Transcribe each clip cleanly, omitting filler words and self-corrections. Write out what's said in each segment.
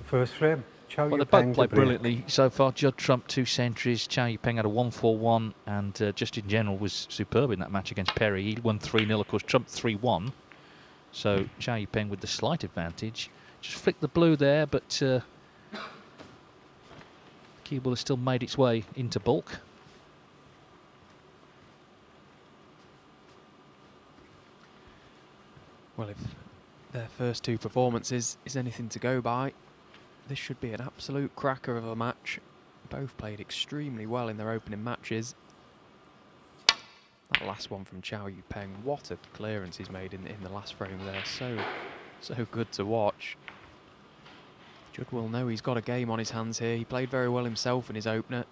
First frame, Cao Well, they Yupeng both played brilliantly so far. Judd trumped 2 centuries. Cao Yupeng had a 1-4-1 and just in general was superb in that match against Perry. He won 3-0, of course, trumped 3-1. So Cao Yupeng with the slight advantage. Just flicked the blue there, but the cue ball has still made its way into bulk. Well, if their first 2 performances is anything to go by, this should be an absolute cracker of a match. Both played extremely well in their opening matches. That last one from Cao Yupeng, what a clearance he's made in the last frame there. So good to watch. Judd will know he's got a game on his hands here. He played very well himself in his opener.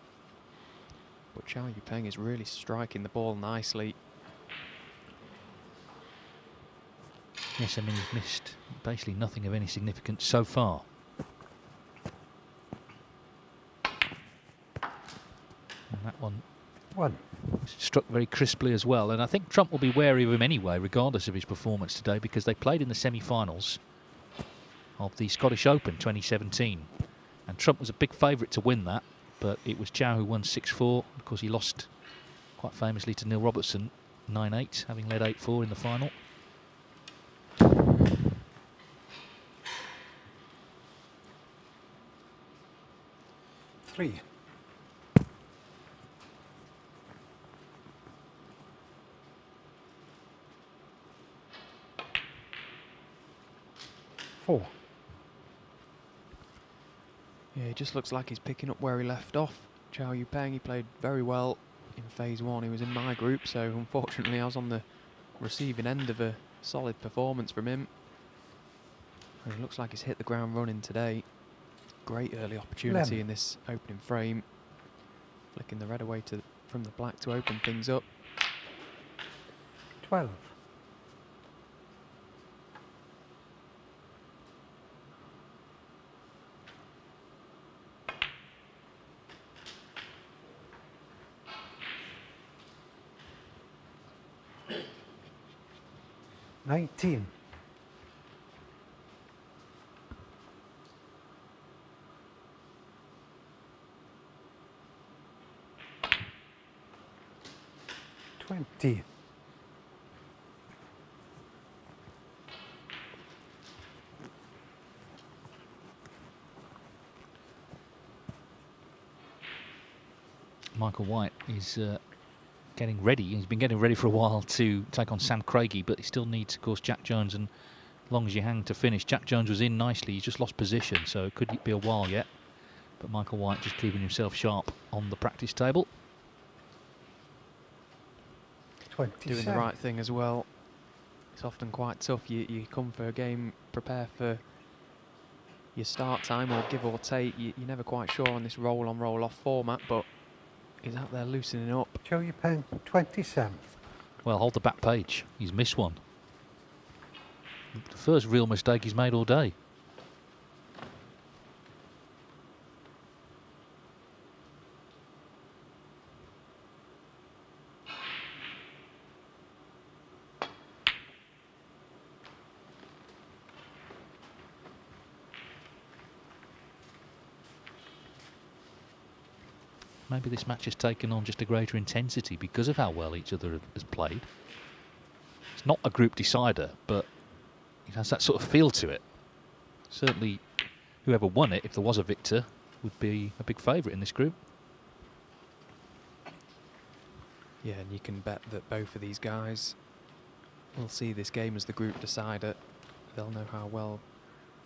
But Cao Yupeng is really striking the ball nicely. Yes, I mean, he's missed basically nothing of any significance so far. And that one struck very crisply as well. And I think Trump will be wary of him anyway, regardless of his performance today, because they played in the semi-finals of the Scottish Open 2017. And Trump was a big favourite to win that, but it was Cao who won 6-4. Of course, he lost quite famously to Neil Robertson 9-8, having led 8-4 in the final. Three. Four. Yeah, he just looks like he's picking up where he left off. Cao Yupeng, he played very well in phase 1. He was in my group, so unfortunately I was on the receiving end of a solid performance from him. And it looks like he's hit the ground running today. Great early opportunity in this opening frame. Flicking the red away from the black to open things up. 12. $19. 20. Michael White is getting ready. He's been getting ready for a while to take on Sam Craigie, but he still needs, of course, Jack Jones. And as long as you hang to finish, Jack Jones was in nicely. He just lost position, so it could be a while yet. But Michael White just keeping himself sharp on the practice table. 27. Doing the right thing as well. It's often quite tough. You come for a game, prepare for your start time or give or take. You're never quite sure on this roll-on, roll-off format, but he's out there loosening up. Cao Yupeng, 27. Well, hold the back page. He's missed one. The first real mistake he's made all day. Maybe this match has taken on just a greater intensity because of how well each other has played. It's not a group decider, but it has that sort of feel to it. Certainly, whoever won it, if there was a victor, would be a big favourite in this group. Yeah, and you can bet that both of these guys will see this game as the group decider. They'll know how well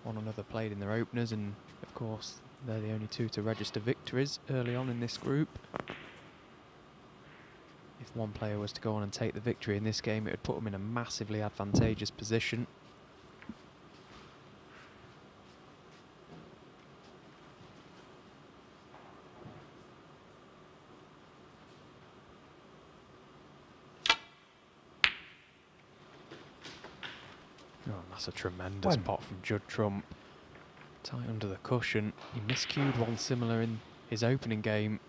one another played in their openers, and of course they're the only 2 to register victories early on in this group. If one player was to go on and take the victory in this game, it would put them in a massively advantageous position. Oh, and that's a tremendous pot from Judd Trump. Tight under the cushion. He miscued one similar in his opening game.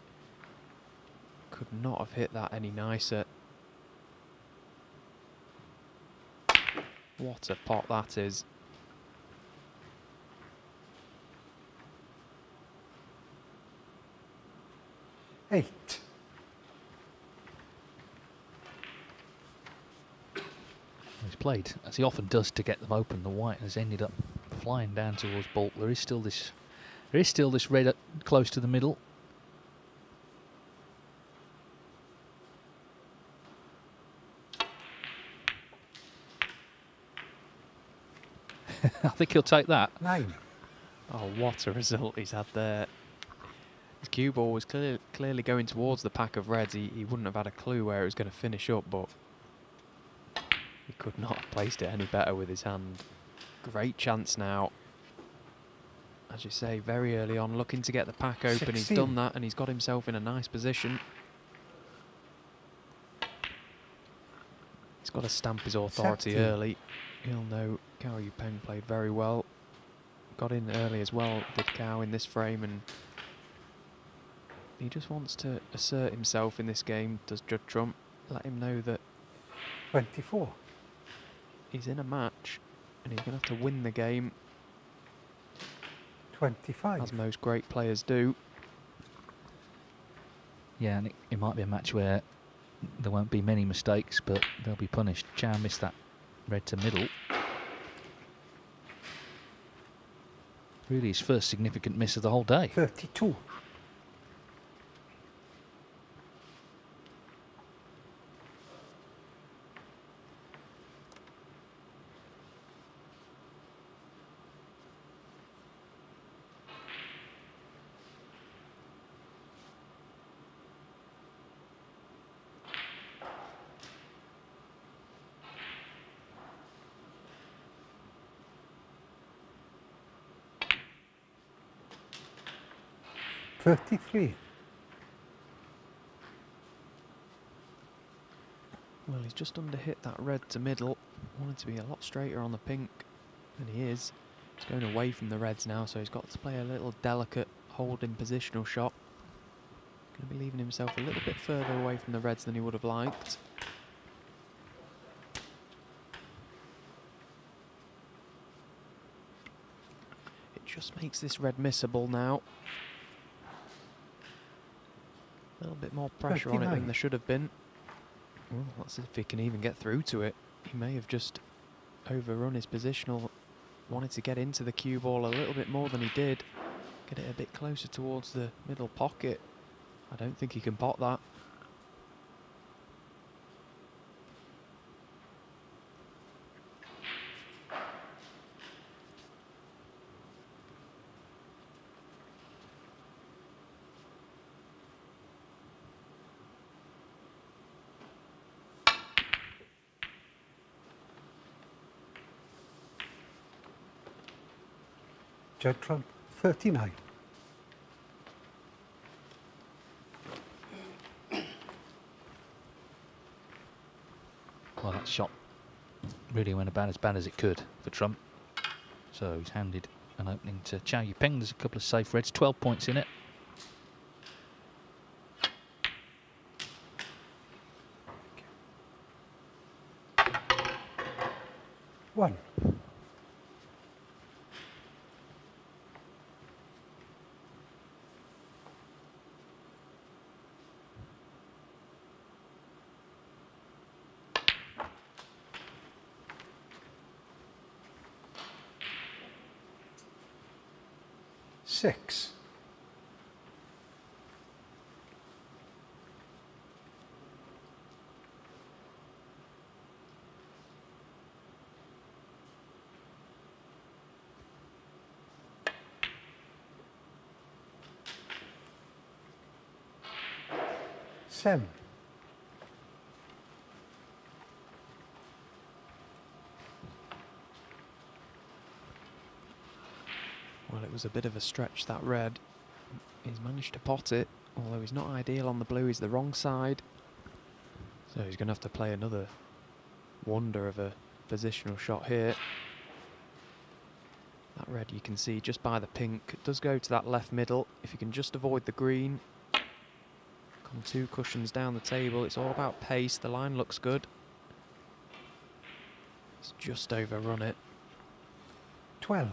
Could not have hit that any nicer. What a pot that is. 8. He's played, as he often does, to get them open. The white has ended up flying down towards baulk. There is still this red close to the middle. I think he'll take that. 9. Oh, what a result he's had there. His cue ball was clearly going towards the pack of reds. He wouldn't have had a clue where it was going to finish up, but he could not have placed it any better with his hand. Great chance now. As you say, very early on, looking to get the pack open. 16. He's done that, and he's got himself in a nice position. He's got to stamp his authority 17. early. He'll know Cao Yupeng played very well. Got in early as well, did Cao in this frame, and he just wants to assert himself in this game, does Judd Trump. Let him know that 24. he's in a match and he's going to have to win the game, 25. as most great players do. Yeah, and it might be a match where there won't be many mistakes, but they'll be punished. Cao missed that red to middle. Really his first significant miss of the whole day. 32. $33. Well, he's just under hit that red to middle. Wanted to be a lot straighter on the pink than he is. He's going away from the reds now, so he's got to play a little delicate holding positional shot. Going to be leaving himself a little bit further away from the reds than he would have liked. It just makes this red missable now. A little bit more pressure on it than 39. there should have been. Well, let's see if he can even get through to it. He may have just overrun his positional. Wanted to get into the cue ball a little bit more than he did. Get it a bit closer towards the middle pocket. I don't think he can pot that. Judd Trump, 39. Well, that shot really went about as bad as it could for Trump. So he's handed an opening to Cao Yupeng. There's a couple of safe reds, 12 points in it. One. Six. Seven. Well, it was a bit of a stretch, that red. He's managed to pot it, although he's not ideal on the blue. He's the wrong side. So he's going to have to play another wonder of a positional shot here. That red, you can see just by the pink, it does go to that left middle. If you can just avoid the green. Come 2 cushions down the table. It's all about pace. The line looks good. It's just overrun it. 12.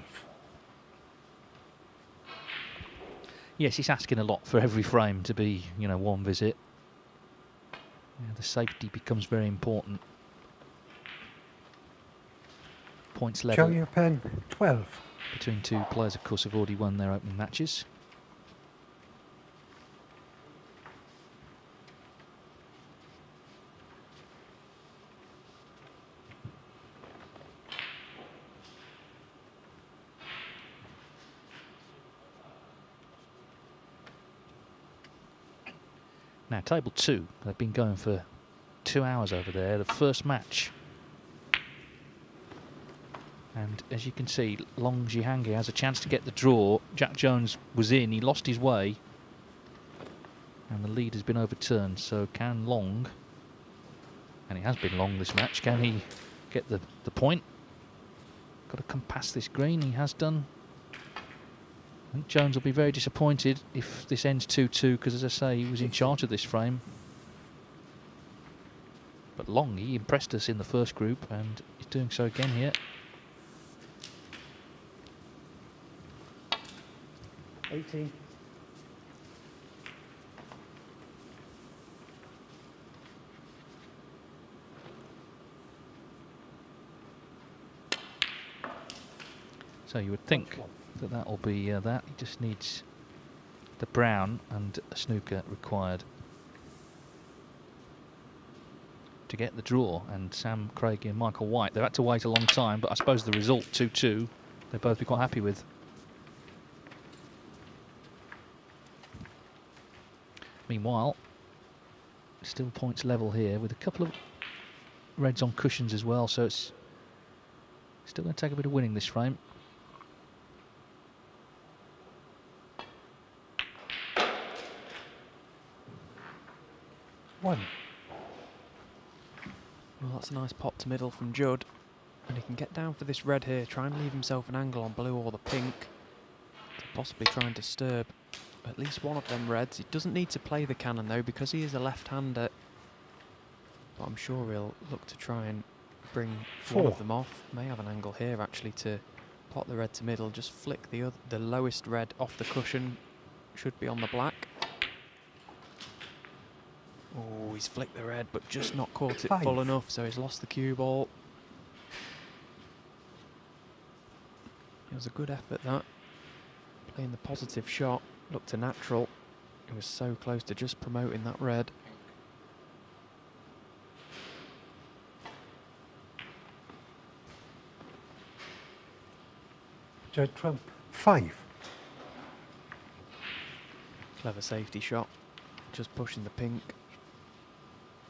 Yes, he's asking a lot for every frame to be, you know, one visit. Yeah, the safety becomes very important. Points Cao level Yupeng, 12. between two players, of course, have already won their opening matches. Now, table 2, they've been going for 2 hours over there. The first match. And as you can see, Long Jihangi has a chance to get the draw. Jack Jones was in, he lost his way. And the lead has been overturned, so can Long, and it has been long this match, can he get the point? Got to come past this green, he has done. I think Jones will be very disappointed if this ends 2-2, because as I say, he was in charge of this frame. But Long, he impressed us in the first group, and he's doing so again here. 18. So you would think that that will be that. He just needs the brown and a snooker required to get the draw. And Sam Craigie and Michael White, they've had to wait a long time, but I suppose the result 2-2 they'll both be quite happy with. Meanwhile, still points level here with a couple of reds on cushions as well, so it's still going to take a bit of winning this frame. One. Well, that's a nice pop to middle from Judd. And he can get down for this red here, try and leave himself an angle on blue or the pink to possibly try and disturb at least one of them reds. He doesn't need to play the cannon though, because he is a left-hander. But I'm sure he'll look to try and bring one of them off. May have an angle here actually to pot the red to middle, just flick the lowest red off the cushion. Should be on the black. Oh, he's flicked the red, but just not caught it full enough, so he's lost the cue ball. It was a good effort, that. Playing the positive shot, looked a natural. It was so close to just promoting that red. Judd Trump, 5. Clever safety shot, just pushing the pink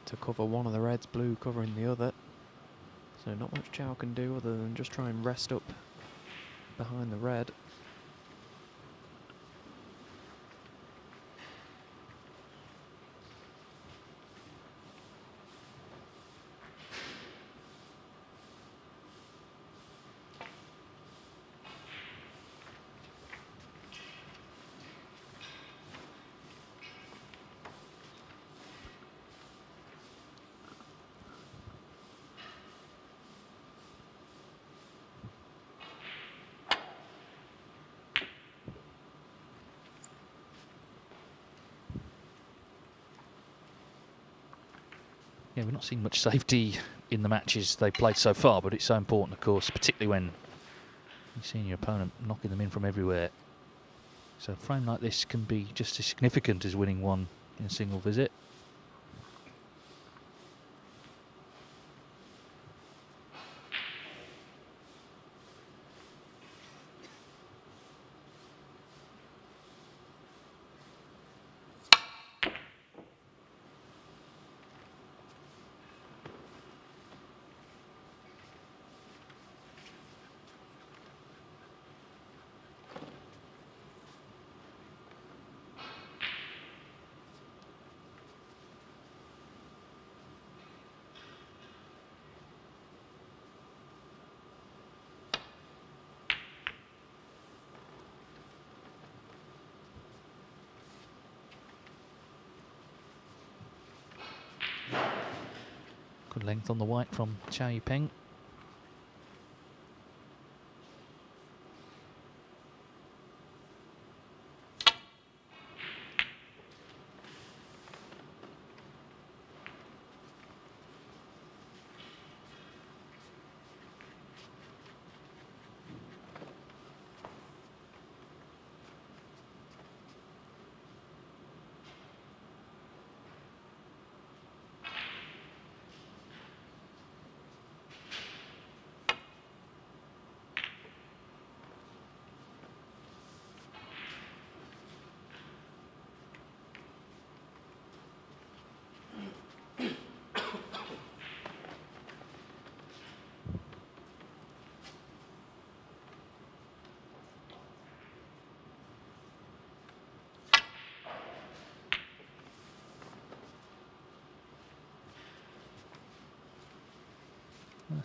to cover one of the reds, blue covering the other. So not much Cao can do other than just try and rest up behind the red. Yeah, we've not seen much safety in the matches they've played so far, but it's so important, of course, particularly when you're seeing your opponent knocking them in from everywhere. So a frame like this can be just as significant as winning one in a single visit. Good length on the white from Cao Yupeng.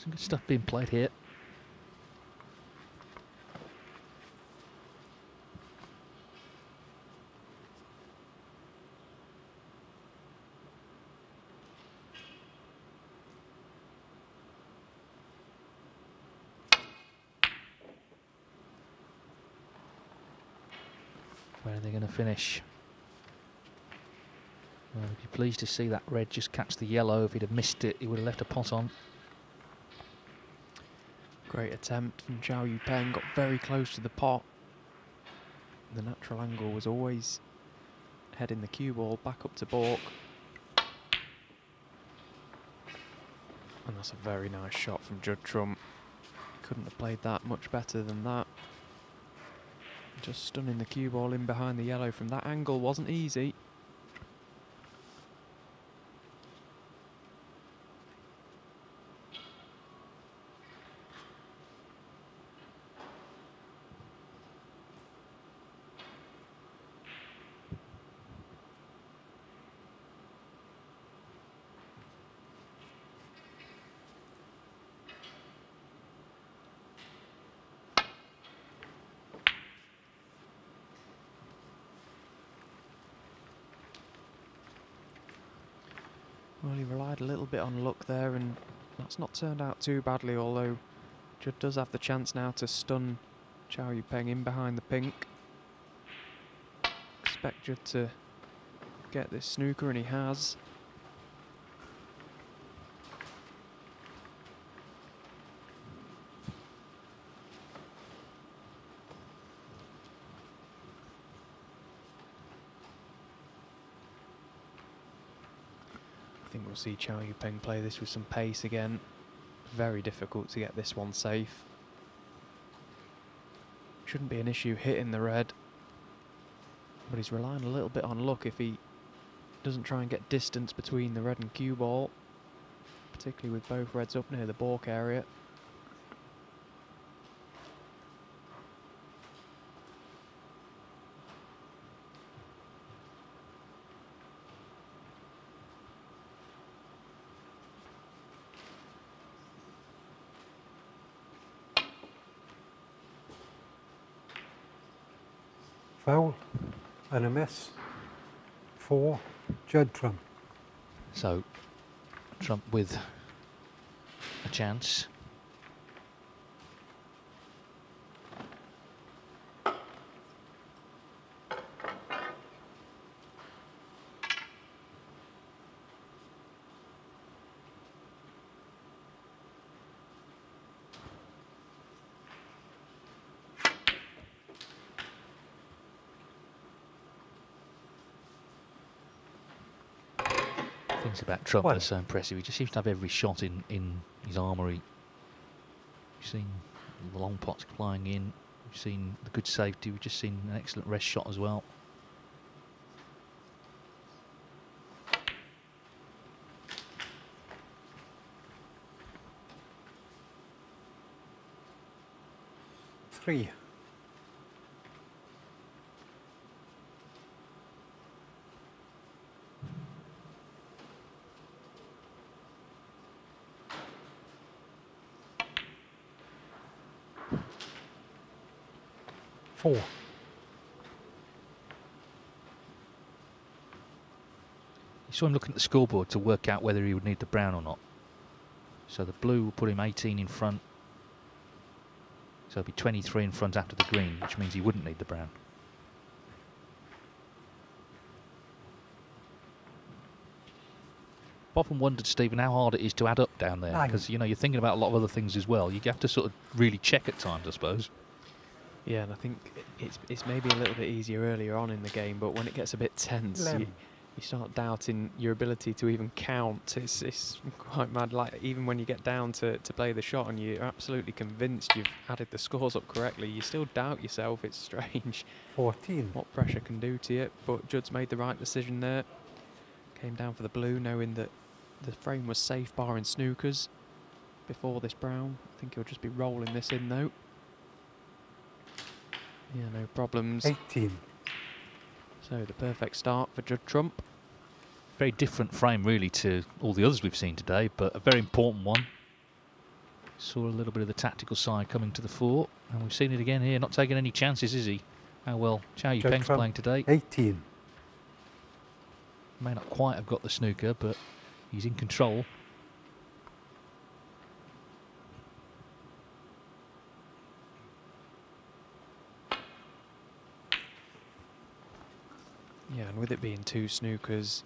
some good stuff being played here. Where are they going to finish? Well, I'd be pleased to see that red just catch the yellow. If he'd have missed it, he would have left a pot on. Great attempt from Cao Yupeng, got very close to the pot. The natural angle was always heading the cue ball back up to baulk. And that's a very nice shot from Judd Trump. Couldn't have played that much better than that. Just stunning the cue ball in behind the yellow from that angle wasn't easy. Well, he relied a little bit on luck there, and that's not turned out too badly, although Judd does have the chance now to stun Cao Yupeng in behind the pink. Expect Judd to get this snooker, and he has. I think we'll see Cao Yupeng play this with some pace again. Very difficult to get this one safe. Shouldn't be an issue hitting the red, but he's relying a little bit on luck if he doesn't try and get distance between the red and cue ball, particularly with both reds up near the baulk area. Foul and a miss for Judd Trump. So Trump with a chance. Things about Trump are so impressive. He just seems to have every shot in his armoury. We've seen the long pots flying in. We've seen the good safety. We've just seen an excellent rest shot as well. Three. Four. You saw him looking at the scoreboard to work out whether he would need the brown or not. So the blue will put him 18 in front. So he'll be 23 in front after the green, which means he wouldn't need the brown. I've often wondered, Stephen, how hard it is to add up down there. Because, you know, you're thinking about a lot of other things as well. You have to sort of really check at times, I suppose. Yeah, and I think it's maybe a little bit easier earlier on in the game, but when it gets a bit tense, you start doubting your ability to even count. It's quite mad. Like, even when you get down to play the shot and you're absolutely convinced you've added the scores up correctly, you still doubt yourself. It's strange 14. what pressure can do to you. But Judd's made the right decision there. Came down for the blue, knowing that the frame was safe barring snookers before this brown. I think he'll just be rolling this in though. Yeah, no problems. 18. So the perfect start for Judd Trump. Very different frame really to all the others we've seen today, but a very important one. Saw a little bit of the tactical side coming to the fore, and we've seen it again here. Not taking any chances, is he? How well Cao Yupeng's playing today. 18. May not quite have got the snooker, but he's in control. Yeah, and with it being 2 snookers,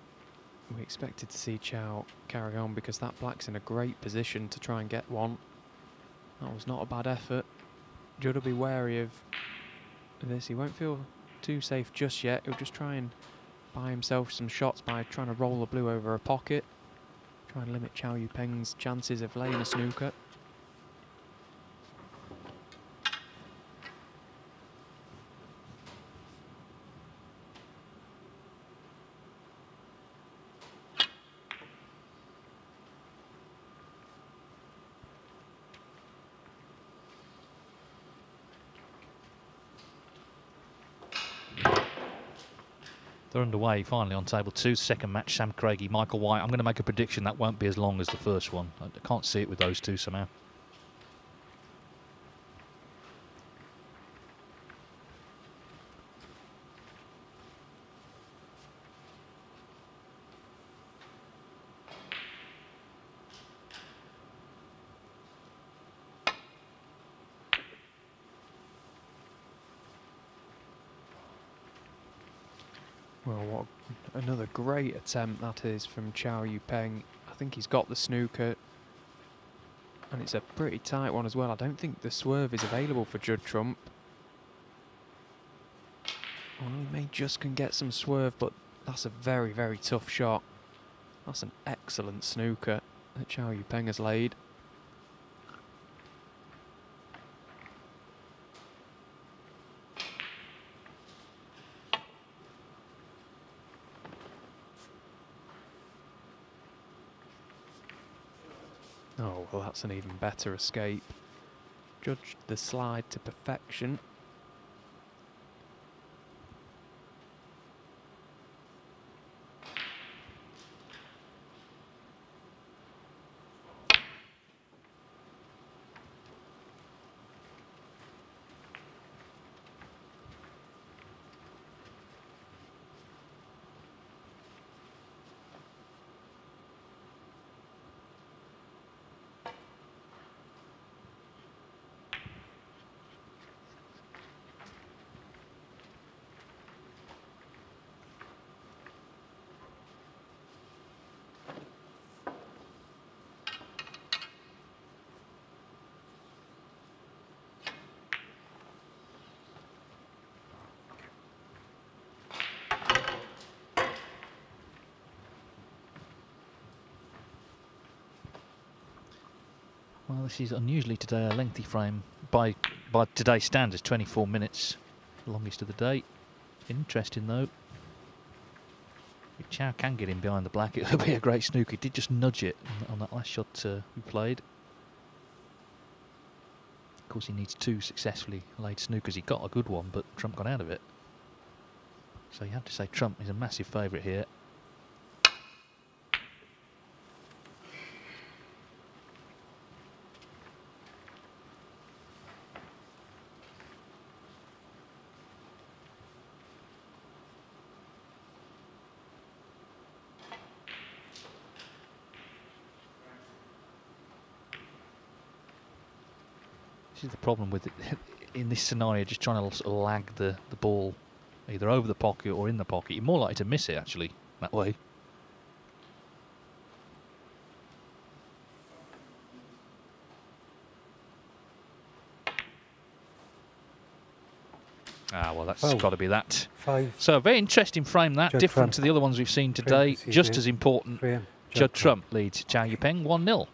we expected to see Cao carry on because that black's in a great position to try and get one. That was not a bad effort. Judd will be wary of this. He won't feel too safe just yet. He'll just try and buy himself some shots by trying to roll the blue over a pocket. Try and limit Cao Yupeng's chances of laying a snooker. They're underway finally on table 2. Second match, Sam Craigie, Michael White. I'm going to make a prediction that won't be as long as the first one. I can't see it with those two somehow. Well, what another great attempt that is from Cao Yupeng. I think he's got the snooker, and it's a pretty tight one as well. I don't think the swerve is available for Judd Trump. Well, he may just can get some swerve, but that's a very, very tough shot. That's an excellent snooker that Cao Yupeng has laid. Oh, well, that's an even better escape. Judged the slide to perfection. Well, this is unusually today a lengthy frame. By today's standards, 24 minutes, longest of the day. Interesting though. If Cao can get in behind the black, it'll be a great snooker. He did just nudge it on that last shot we played. Of course, he needs 2 successfully laid snookers. He got a good one, but Trump got out of it. So you have to say Trump is a massive favourite here. This is the problem with it in this scenario, just trying to sort of lag the ball either over the pocket or in the pocket. You're more likely to miss it actually that way. Ah, well, that's got to be that. 5. So a very interesting frame that, Judd different Trump. to the other ones we've seen today. Just as important. Judd Trump leads Cao Yupeng 1-0.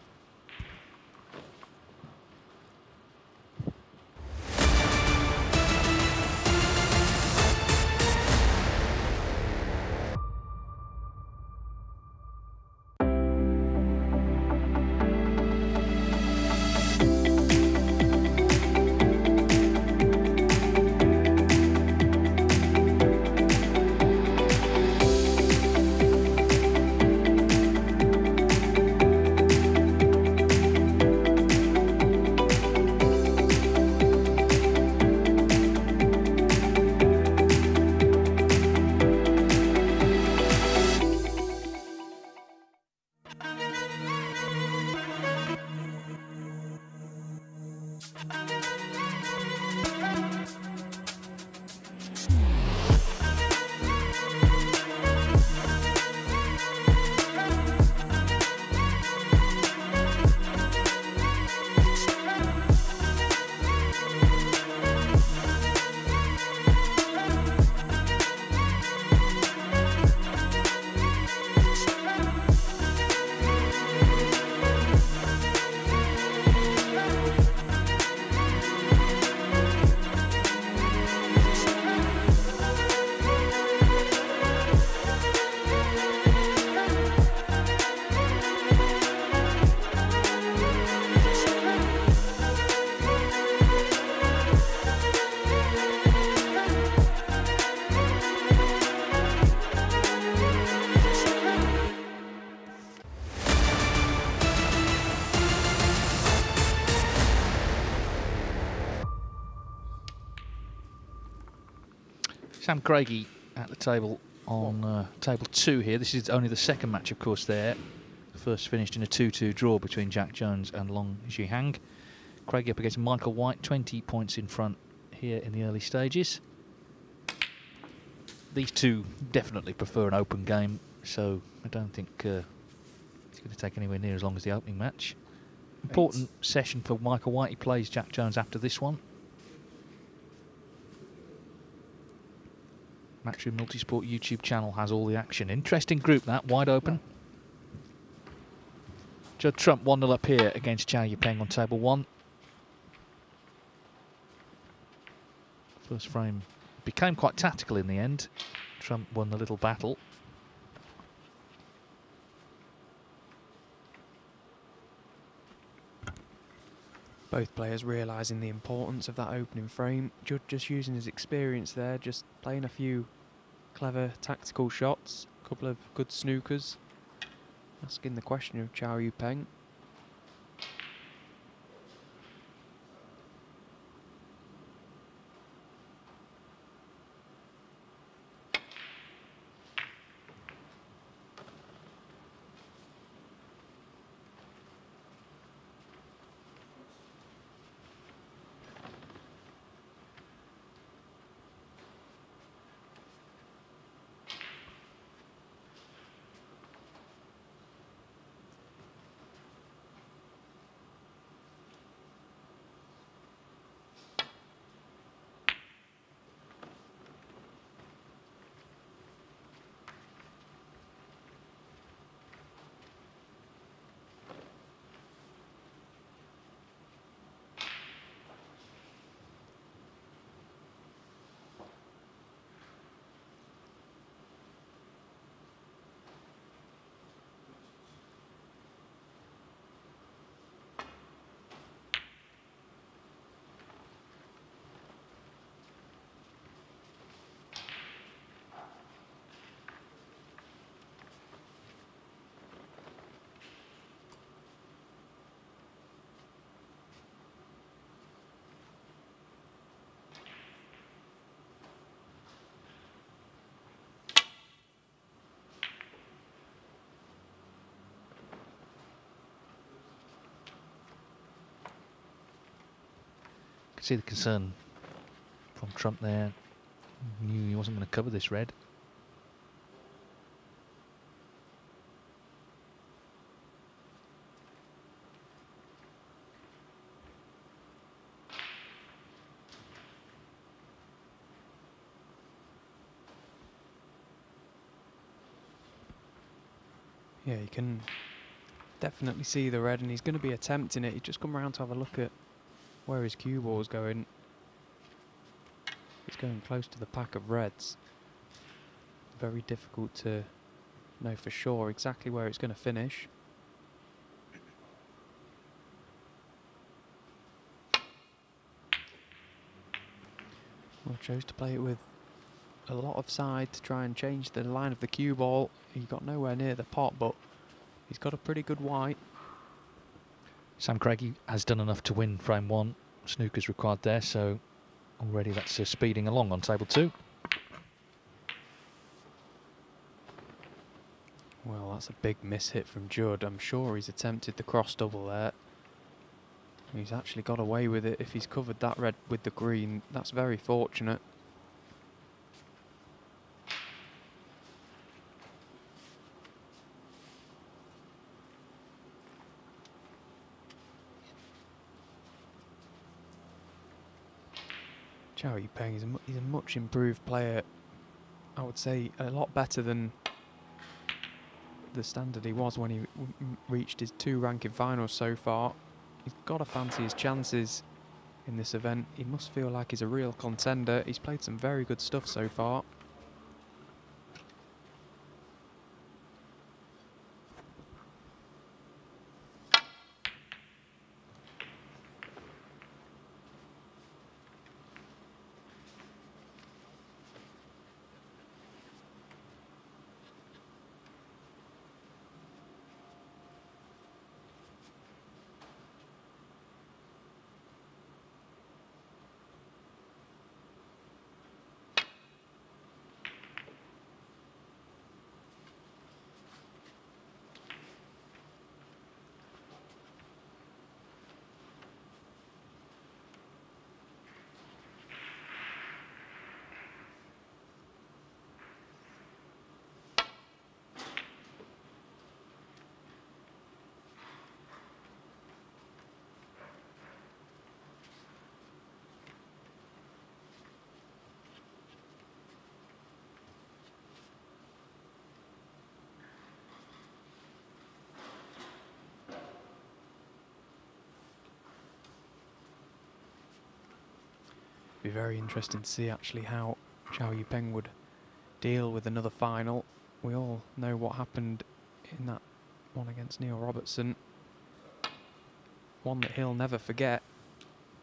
Sam Craigie at the table on table 2 here. This is only the second match, of course, there. The first finished in a 2-2 draw between Jack Jones and Long Zhihang. Craigie up against Michael White, 20 points in front here in the early stages. These two definitely prefer an open game, so I don't think it's going to take anywhere near as long as the opening match. Important session for Michael White. He plays Jack Jones after this one. Matchroom Multisport YouTube channel has all the action. Interesting group, that, wide open. Judd Trump 1-0 up here against Cao Yupeng on table 1. First frame became quite tactical in the end. Trump won the little battle. Both players realising the importance of that opening frame. Judd just using his experience there, just playing a few clever tactical shots, a couple of good snookers. Asking the question of Cao Yupeng. See the concern from Trump there. Knew he wasn't going to cover this red. Yeah, you can definitely see the red, and he's going to be attempting it. He's just come around to have a look at where his cue ball's going. It's going close to the pack of reds. Very difficult to know for sure exactly where it's going to finish. Well, chose to play it with a lot of side to try and change the line of the cue ball. He got nowhere near the pot, but he's got a pretty good white. Sam Craigie has done enough to win frame 1. Snooker's required there, so already that's speeding along on table 2. Well, that's a big miss hit from Judd. I'm sure he's attempted the cross double there. He's actually got away with it. If he's covered that red with the green, that's very fortunate. Cao Yupeng is he's a much improved player. I would say a lot better than the standard he was when he reached his 2 ranking finals so far. He's got to fancy his chances in this event. He must feel like he's a real contender. He's played some very good stuff so far. Be very interesting to see actually how Cao Yupeng would deal with another final. We all know what happened in that one against Neil Robertson. One that he'll never forget.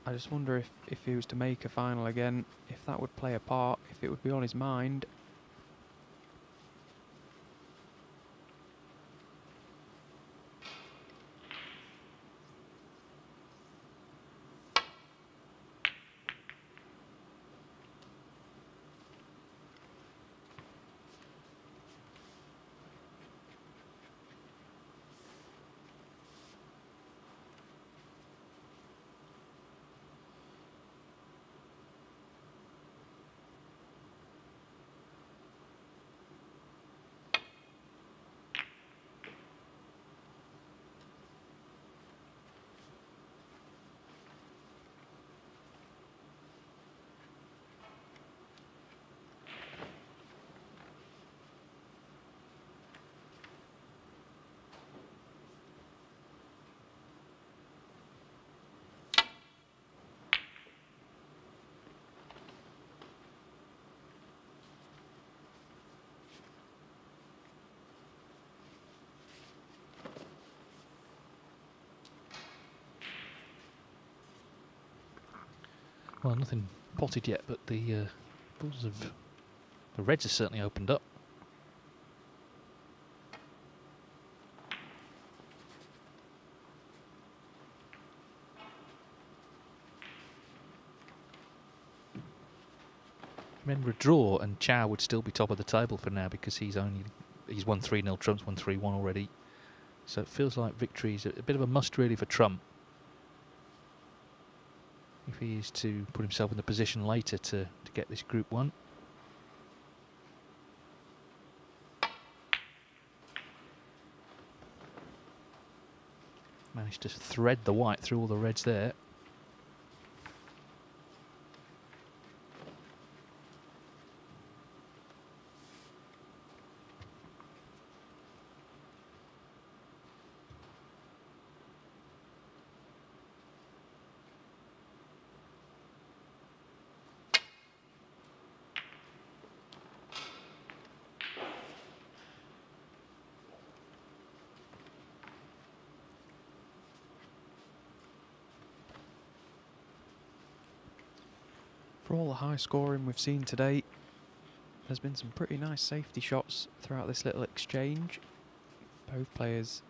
I just wonder if he was to make a final again, if that would play a part, if it would be on his mind. Well, nothing potted yet, but the balls of the Reds have certainly opened up. Remember, a draw and Cao would still be top of the table for now because he's won 3-0. Trump's won 3-1 already. So it feels like victory is a bit of a must really for Trump, if he is to put himself in the position later to get this Group 1. Managed to thread the white through all the reds there. For all the high scoring we've seen today, there's been some pretty nice safety shots throughout this little exchange. Both players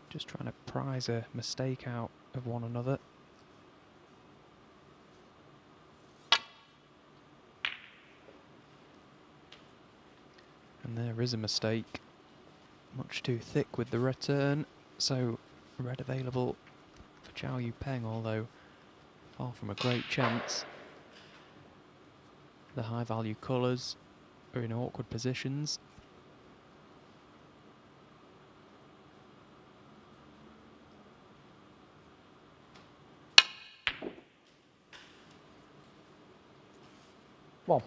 just trying to prize a mistake out of one another. And there is a mistake. Much too thick with the return, so red available for Cao Yupeng, although far from a great chance. The high value colours are in awkward positions. One.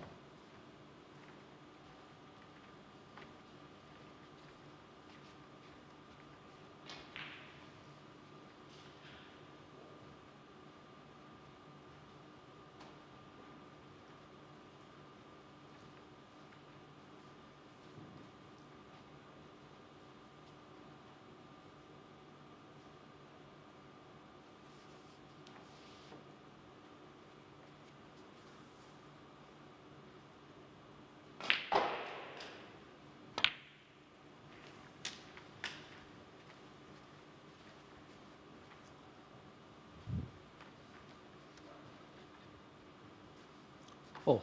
Four.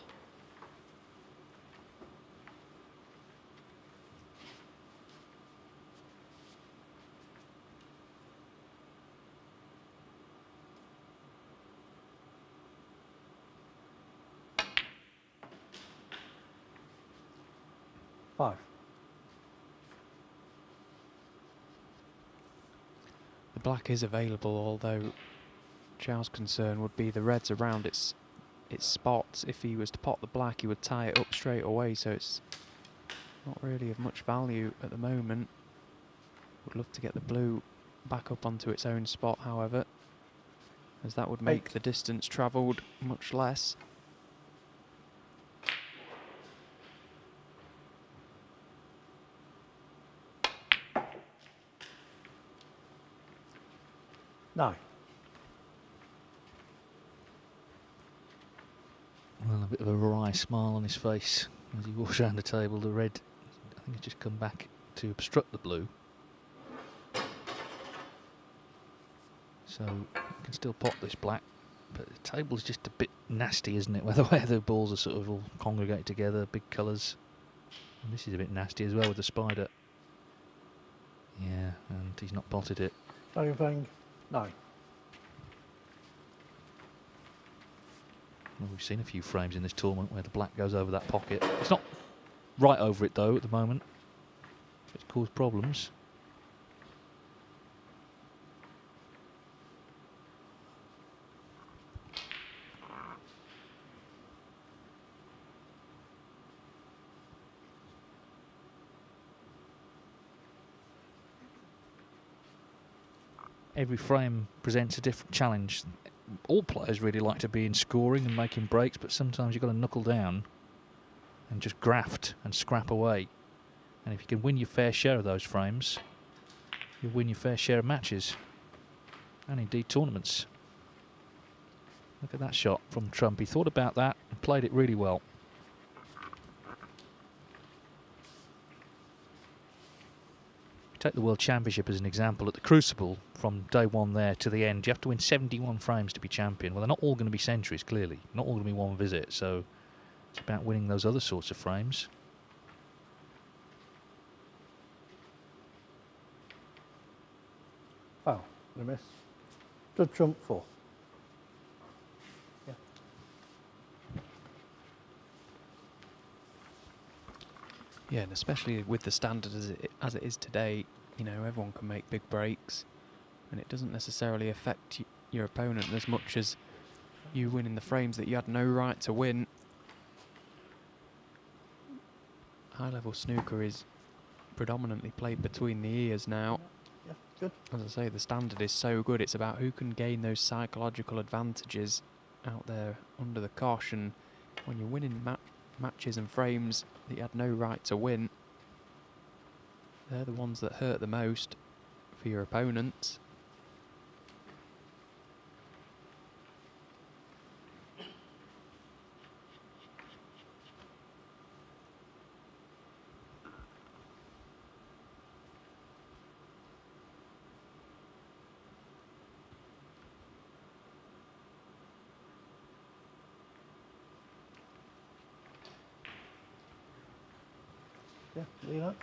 Five. The black is available, although Chao's concern would be the reds around its spots. If he was to pot the black, he would tie it up straight away, so it's not really of much value at the moment. Would love to get the blue back up onto its own spot, however, as that would make the distance travelled much less. Nine. Well, a bit of a wry smile on his face as he walks around the table. The red, I think, has just come back to obstruct the blue. So you can still pot this black, but the table's just a bit nasty, isn't it? Where the balls are sort of all congregated together, big colours. And this is a bit nasty as well with the spider. Yeah, and he's not potted it. Are you playing? Nine. Well, we've seen a few frames in this tournament where the black goes over that pocket. It's not right over it though at the moment. It's caused problems. Every frame presents a different challenge. All players really like to be in scoring and making breaks, but sometimes you've got to knuckle down and just graft and scrap away. And if you can win your fair share of those frames, you'll win your fair share of matches and indeed tournaments. Look at that shot from Trump. He thought about that and played it really well. Take the World Championship as an example. At the Crucible, from day one there to the end, you have to win 71 frames to be champion. Well, they're not all going to be centuries, clearly. Not all going to be one visit, so it's about winning those other sorts of frames. Foul. And a miss. Judd trump 4. Yeah. Yeah, and especially with the standard as it is today, you know, everyone can make big breaks, and it doesn't necessarily affect your opponent as much as you winning the frames that you had no right to win. High-level snooker is predominantly played between the ears now. Yeah, good. As I say, the standard is so good. It's about who can gain those psychological advantages out there under the cosh, and when you're winning matches and frames that you had no right to win, they're the ones that hurt the most for your opponents. Yeah, leave that.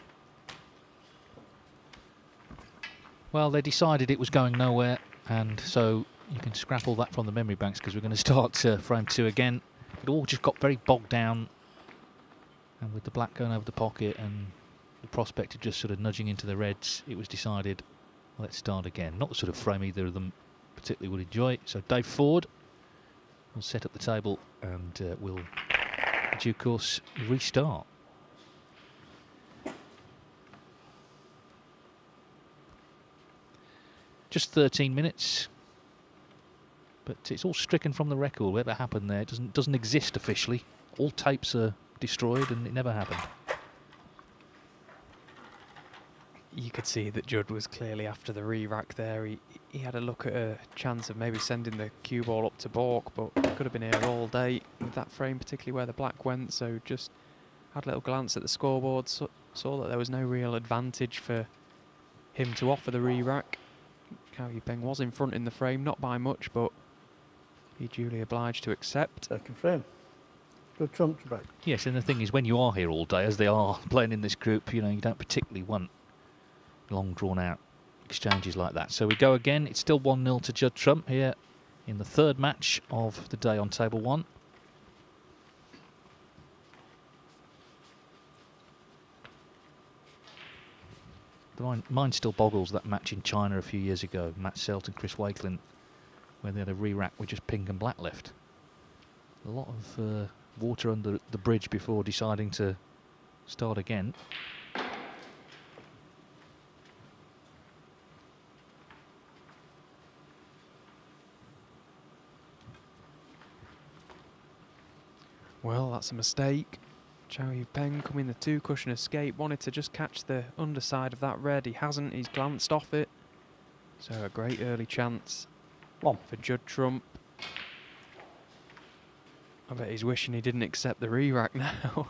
Well, they decided it was going nowhere. And so you can scrap all that from the memory banks because we're going to start frame 2 again. It all just got very bogged down, and with the black going over the pocket and the prospect of just sort of nudging into the reds, it was decided, let's start again. Not the sort of frame either of them particularly would enjoy. So Dave Ford will set up the table and will, in due course, restart. Just 13 minutes, but it's all stricken from the record. Whatever happened there doesn't exist officially. All tapes are destroyed, and it never happened. You could see that Judd was clearly after the re-rack there. He had a look at a chance of maybe sending the cue ball up to balk, but could have been here all day with that frame, particularly where the black went. So just had a little glance at the scoreboard, saw that there was no real advantage for him to offer the re-rack. Cao Yupeng was in front in the frame, not by much, but he duly obliged to accept. Second frame. Good trump to break. Yes, and the thing is, when you are here all day, as they are playing in this group, you know, you don't particularly want long drawn-out exchanges like that. So we go again. It's still 1-0 to Judd Trump here in the third match of the day on table 1. The mind still boggles that match in China a few years ago, Matt Selt and Chris Wakelin, where they had a re-rack with just pink and black left. A lot of water under the bridge before deciding to start again. Well, that's a mistake. Cao Yupeng coming the 2-cushion escape, wanted to just catch the underside of that red. He hasn't, he's glanced off it. So a great early chance for Judd Trump. I bet he's wishing he didn't accept the re-rack now.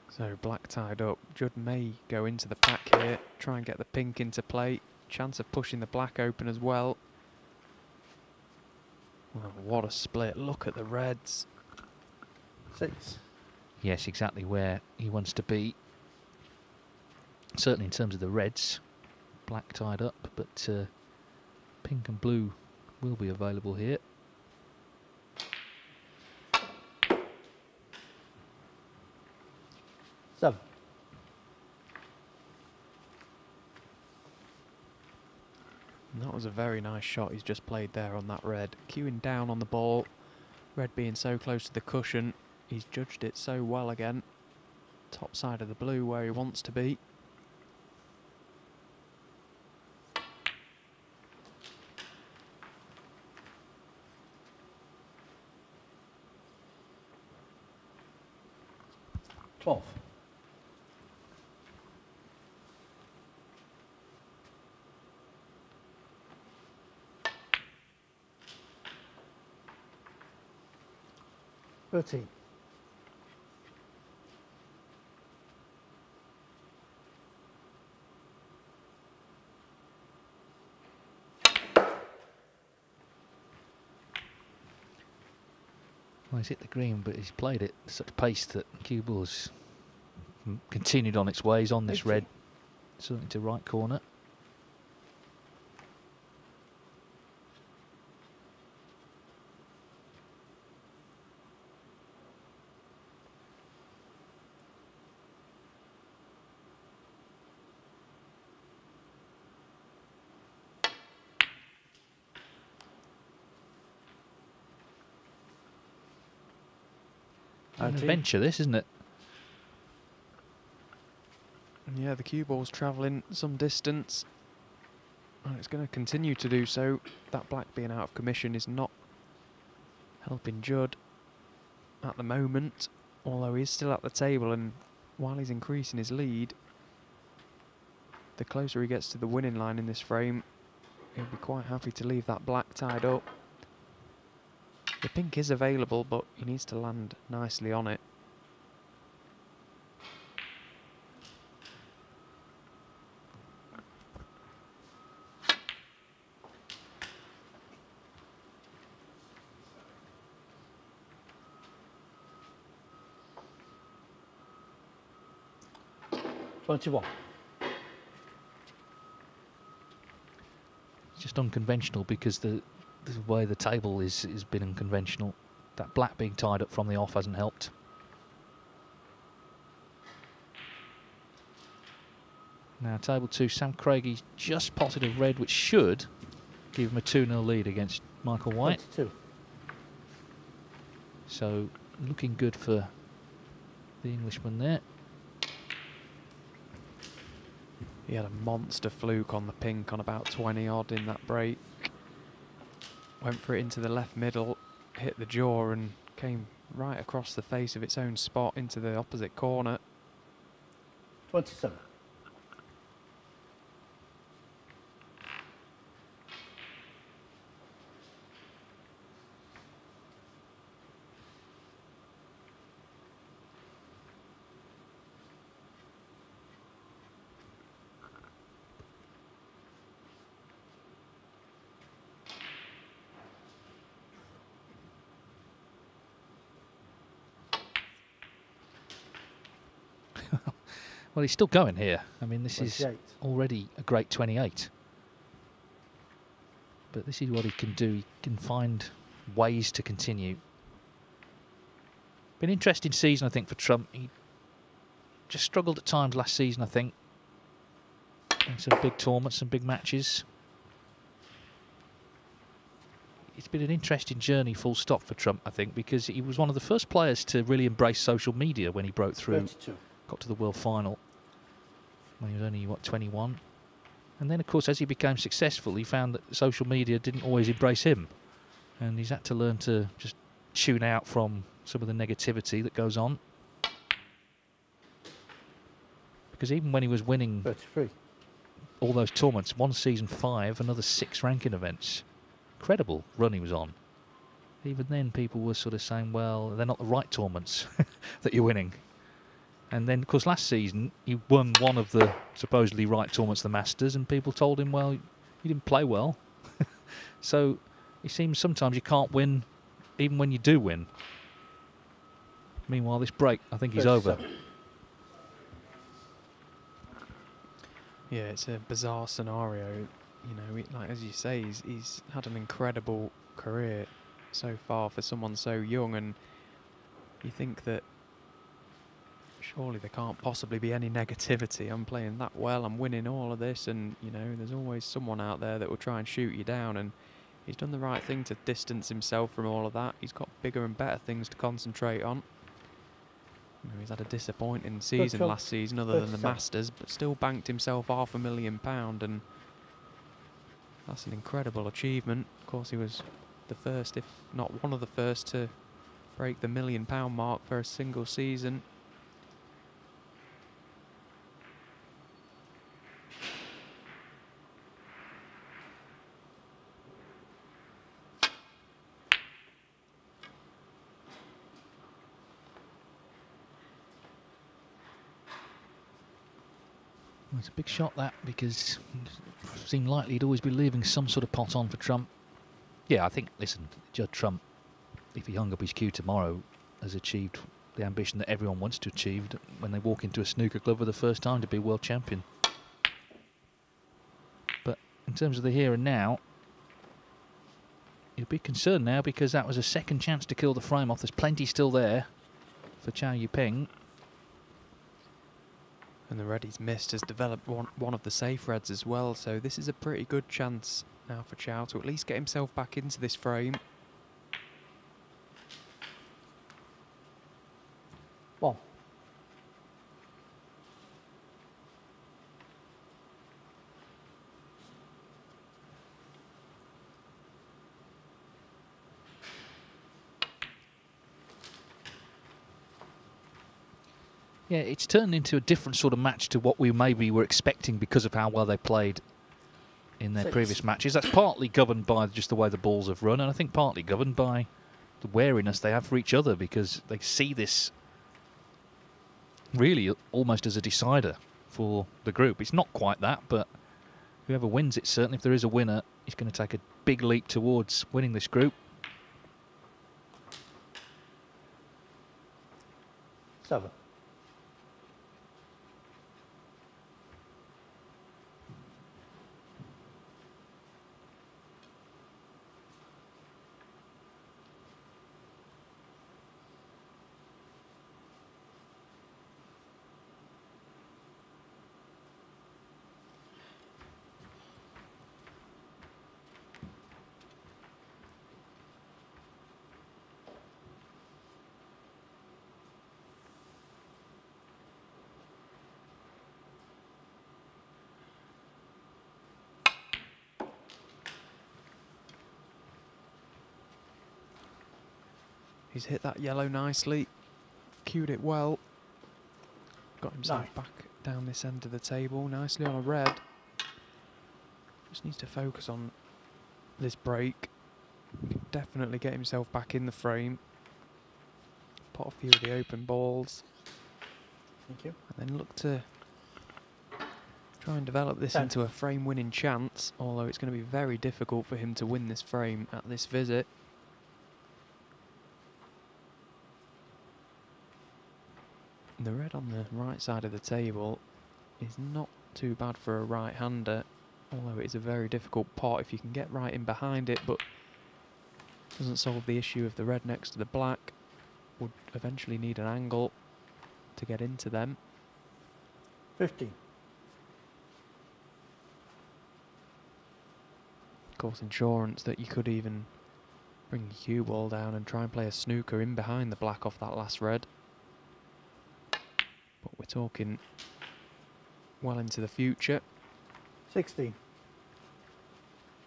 So black tied up. Judd may go into the pack here, try and get the pink into play. Chance of pushing the black open as well. Well, what a split. Look at the reds. 6. Yes, exactly where he wants to be. Certainly in terms of the reds. Black tied up, but pink and blue will be available here. Seven. And that was a very nice shot he's just played there on that red. Queuing down on the ball. Red being so close to the cushion. He's judged it so well again. Top side of the blue where he wants to be. Twelve. Thirteen. Well, he's hit the green, but he's played it at such pace that cue ball's continued on its ways on this red, certainly to right corner. An adventure, this, isn't it? And yeah, the cue ball's travelling some distance. And it's going to continue to do so. That black being out of commission is not helping Judd at the moment. Although he's still at the table, and while he's increasing his lead, the closer he gets to the winning line in this frame, he'll be quite happy to leave that black tied up. The pink is available, but he needs to land nicely on it. 21. It's just unconventional because the way the table has been unconventional. That black being tied up from the off hasn't helped. Now table 2, Sam Craigie just potted a red, which should give him a 2-0 lead against Michael White. 22. So looking good for the Englishman there. He had a monster fluke on the pink on about 20 odd in that break. Went for it into the left middle, hit the jaw and came right across the face of its own spot into the opposite corner. 27. Well, he's still going here. I mean, this 28. is already a great 28. But this is what he can do. He can find ways to continue. Been an interesting season, I think, for Trump. He just struggled at times last season, I think. In some big tournaments, some big matches. It's been an interesting journey, full stop, for Trump, I think, because he was one of the first players to really embrace social media when he broke through. 32. Got to the world final when he was only, what, 21. And then, of course, as he became successful, he found that social media didn't always embrace him. And he's had to learn to just tune out from some of the negativity that goes on. Because even when he was winning 33. all those tournaments, one season 5, another 6 ranking events, incredible run he was on. Even then, people were sort of saying, well, they're not the right tournaments that you're winning. And then, of course, last season, he won one of the supposedly right tournaments, the Masters, and people told him, well, you didn't play well. So it seems sometimes you can't win even when you do win. Meanwhile, this break, I think he's over. 37. Yeah, it's a bizarre scenario. You know, like as you say, he's had an incredible career so far for someone so young, and you think that surely there can't possibly be any negativity. I'm playing that well, I'm winning all of this, and you know, there's always someone out there that will try and shoot you down, and he's done the right thing to distance himself from all of that. He's got bigger and better things to concentrate on. You know, he's had a disappointing season last season other than the Masters, but still banked himself £500,000, and that's an incredible achievement. Of course, he was the first, if not one of the first, to break the £1 million mark for a single season. Well, it's a big shot, that, because it seemed likely he'd always be leaving some sort of pot on for Trump. Yeah, I think, listen, Judd Trump, if he hung up his cue tomorrow, has achieved the ambition that everyone wants to achieve when they walk into a snooker club for the first time, to be world champion. But in terms of the here and now, he'll be concerned now, because that was a second chance to kill the frame off. There's plenty still there for Cao Yupeng. And the red he's missed has developed one of the safe reds as well, so this is a pretty good chance now for Cao to at least get himself back into this frame. Well. Yeah, it's turned into a different sort of match to what we maybe were expecting because of how well they played in their previous matches. That's partly governed by just the way the balls have run, and I think partly governed by the wariness they have for each other, because they see this really almost as a decider for the group. It's not quite that, but whoever wins it, certainly if there is a winner, is going to take a big leap towards winning this group. 7. He's hit that yellow nicely, cued it well, got himself 9. back down this end of the table nicely on a red. Just needs to focus on this break. Definitely get himself back in the frame. Pot a few of the open balls. Thank you. And then look to try and develop this 10. into a frame winning chance, although it's going to be very difficult for him to win this frame at this visit. The red on the right side of the table is not too bad for a right-hander, although it is a very difficult pot if you can get right in behind it, but doesn't solve the issue of the red next to the black. Would eventually need an angle to get into them. 15. Of course, insurance that you could even bring your cue ball down and try and play a snooker in behind the black off that last red. But we're talking well into the future. 16.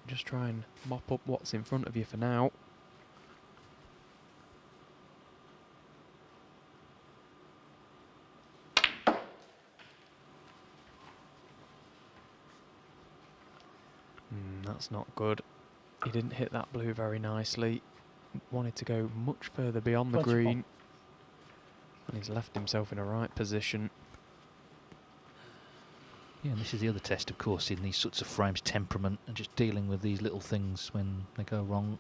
Just try and mop up what's in front of you for now. That's not good. He didn't hit that blue very nicely. Wanted to go much further beyond the 24. green. And he's left himself in a right position. Yeah, and this is the other test, of course, in these sorts of frames, temperament and just dealing with these little things when they go wrong.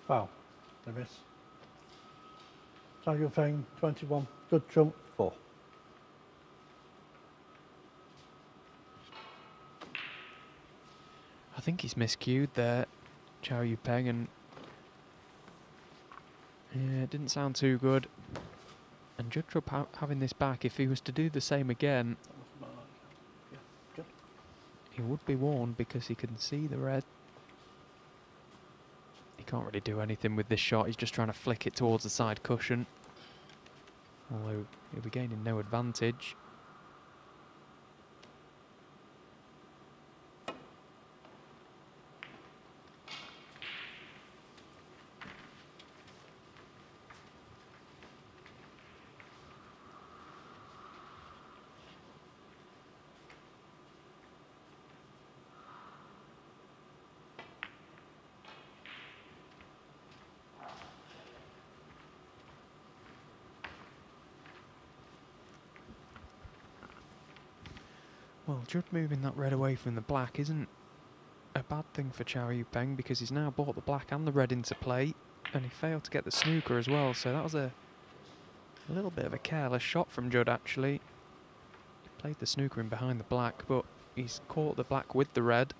Foul. The miss. Cao Yupeng, 21. Good trump, 4. I think he's miscued there, Cao Yupeng, and yeah, it didn't sound too good. And Judd having this back, if he was to do the same again, Yeah, good. he would be warned because he can see the red. He can't really do anything with this shot. He's just trying to flick it towards the side cushion. Although he'll be gaining no advantage. Well, Judd moving that red away from the black isn't a bad thing for Cao Yupeng because he's now brought the black and the red into play, and he failed to get the snooker as well, so that was a little bit of a careless shot from Judd actually. He played the snooker in behind the black, but he's caught the black with the red.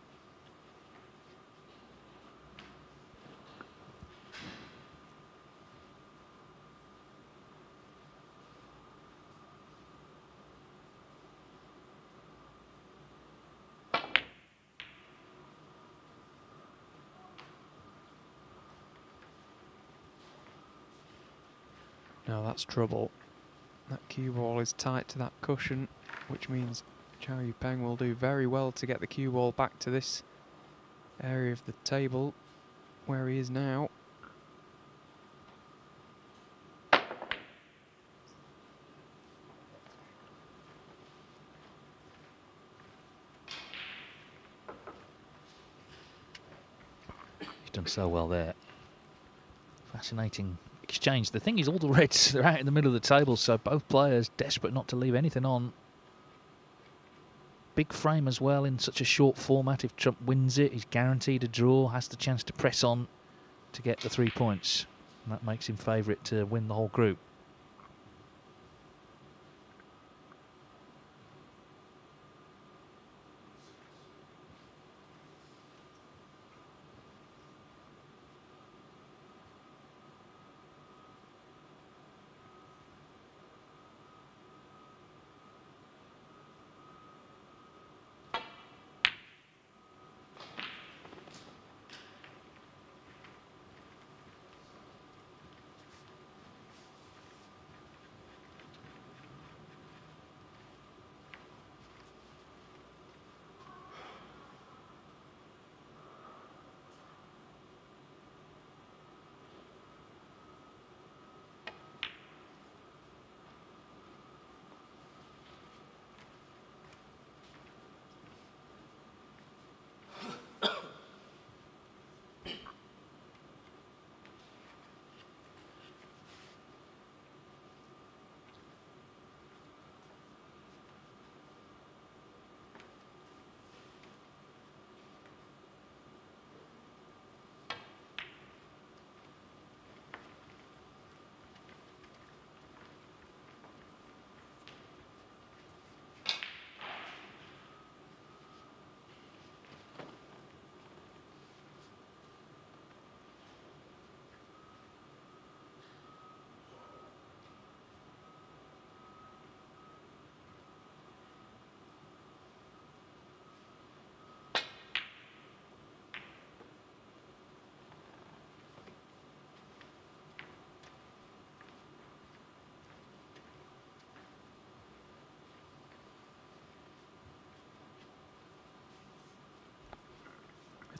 Now that's trouble. That cue ball is tight to that cushion, which means Cao Yupeng will do very well to get the cue ball back to this area of the table where he is now. He's done so well there. Fascinating exchange. The thing is, all the reds are out in the middle of the table, so both players desperate not to leave anything on. Big frame as well in such a short format. If Trump wins it, he's guaranteed a draw, has the chance to press on to get the 3 points. And that makes him favourite to win the whole group.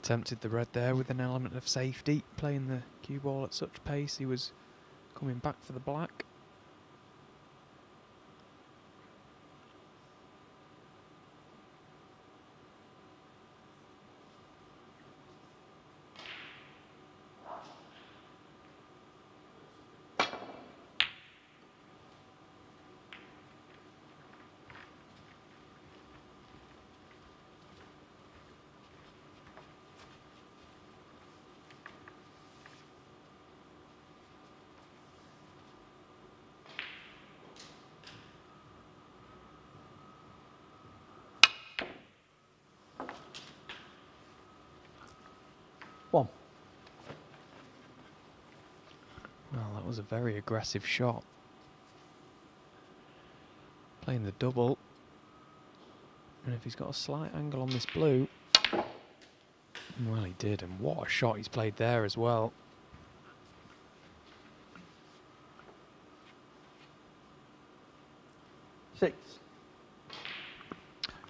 Attempted the red there with an element of safety, playing the cue ball at such pace he was coming back for the black. One. Well, that was a very aggressive shot. Playing the double. And if he's got a slight angle on this blue... Well, he did, and what a shot he's played there as well. Six.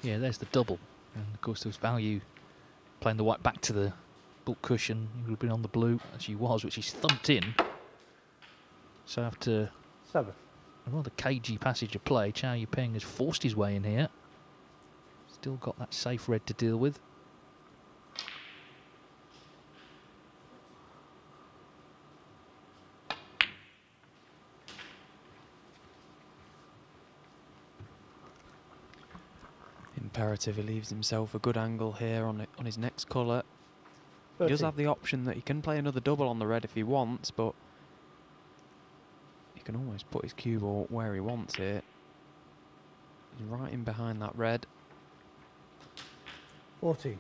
Yeah, there's the double. And of course, there was value playing the white back to the book cushion. He would have been on the blue, as he was, which he's thumped in. So after 7. a rather cagey passage of play, Cao Yupeng has forced his way in here. Still got that safe red to deal with. Imperative, he leaves himself a good angle here on his next colour. He 13. does have the option that he can play another double on the red if he wants, but he can almost put his cue ball where he wants it. He's right in behind that red. 14.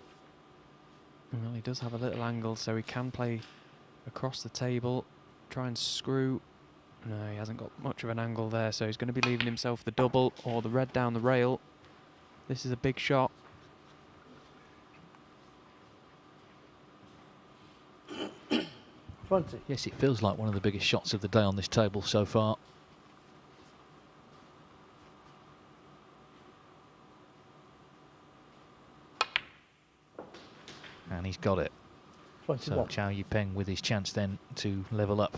Well, he does have a little angle, so he can play across the table, try and screw. No, he hasn't got much of an angle there, so he's going to be leaving himself the double or the red down the rail. This is a big shot. 20. Yes, it feels like one of the biggest shots of the day on this table so far. And he's got it. 21. So Cao Yupeng with his chance then to level up.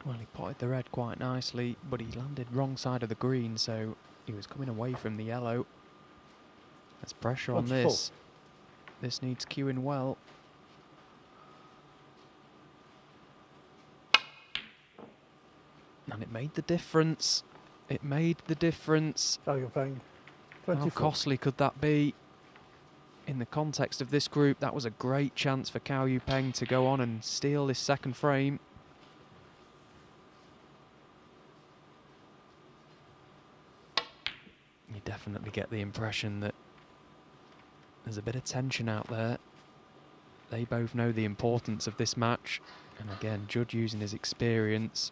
Well, he potted the red quite nicely, but he landed wrong side of the green, so he was coming away from the yellow. There's pressure on 24. this. This needs cueing well. And it made the difference. It made the difference. Cao Yupeng. How 24. costly could that be? In the context of this group, that was a great chance for Cao Yupeng to go on and steal this second frame. You definitely get the impression that there's a bit of tension out there. They both know the importance of this match. And again, Judd using his experience.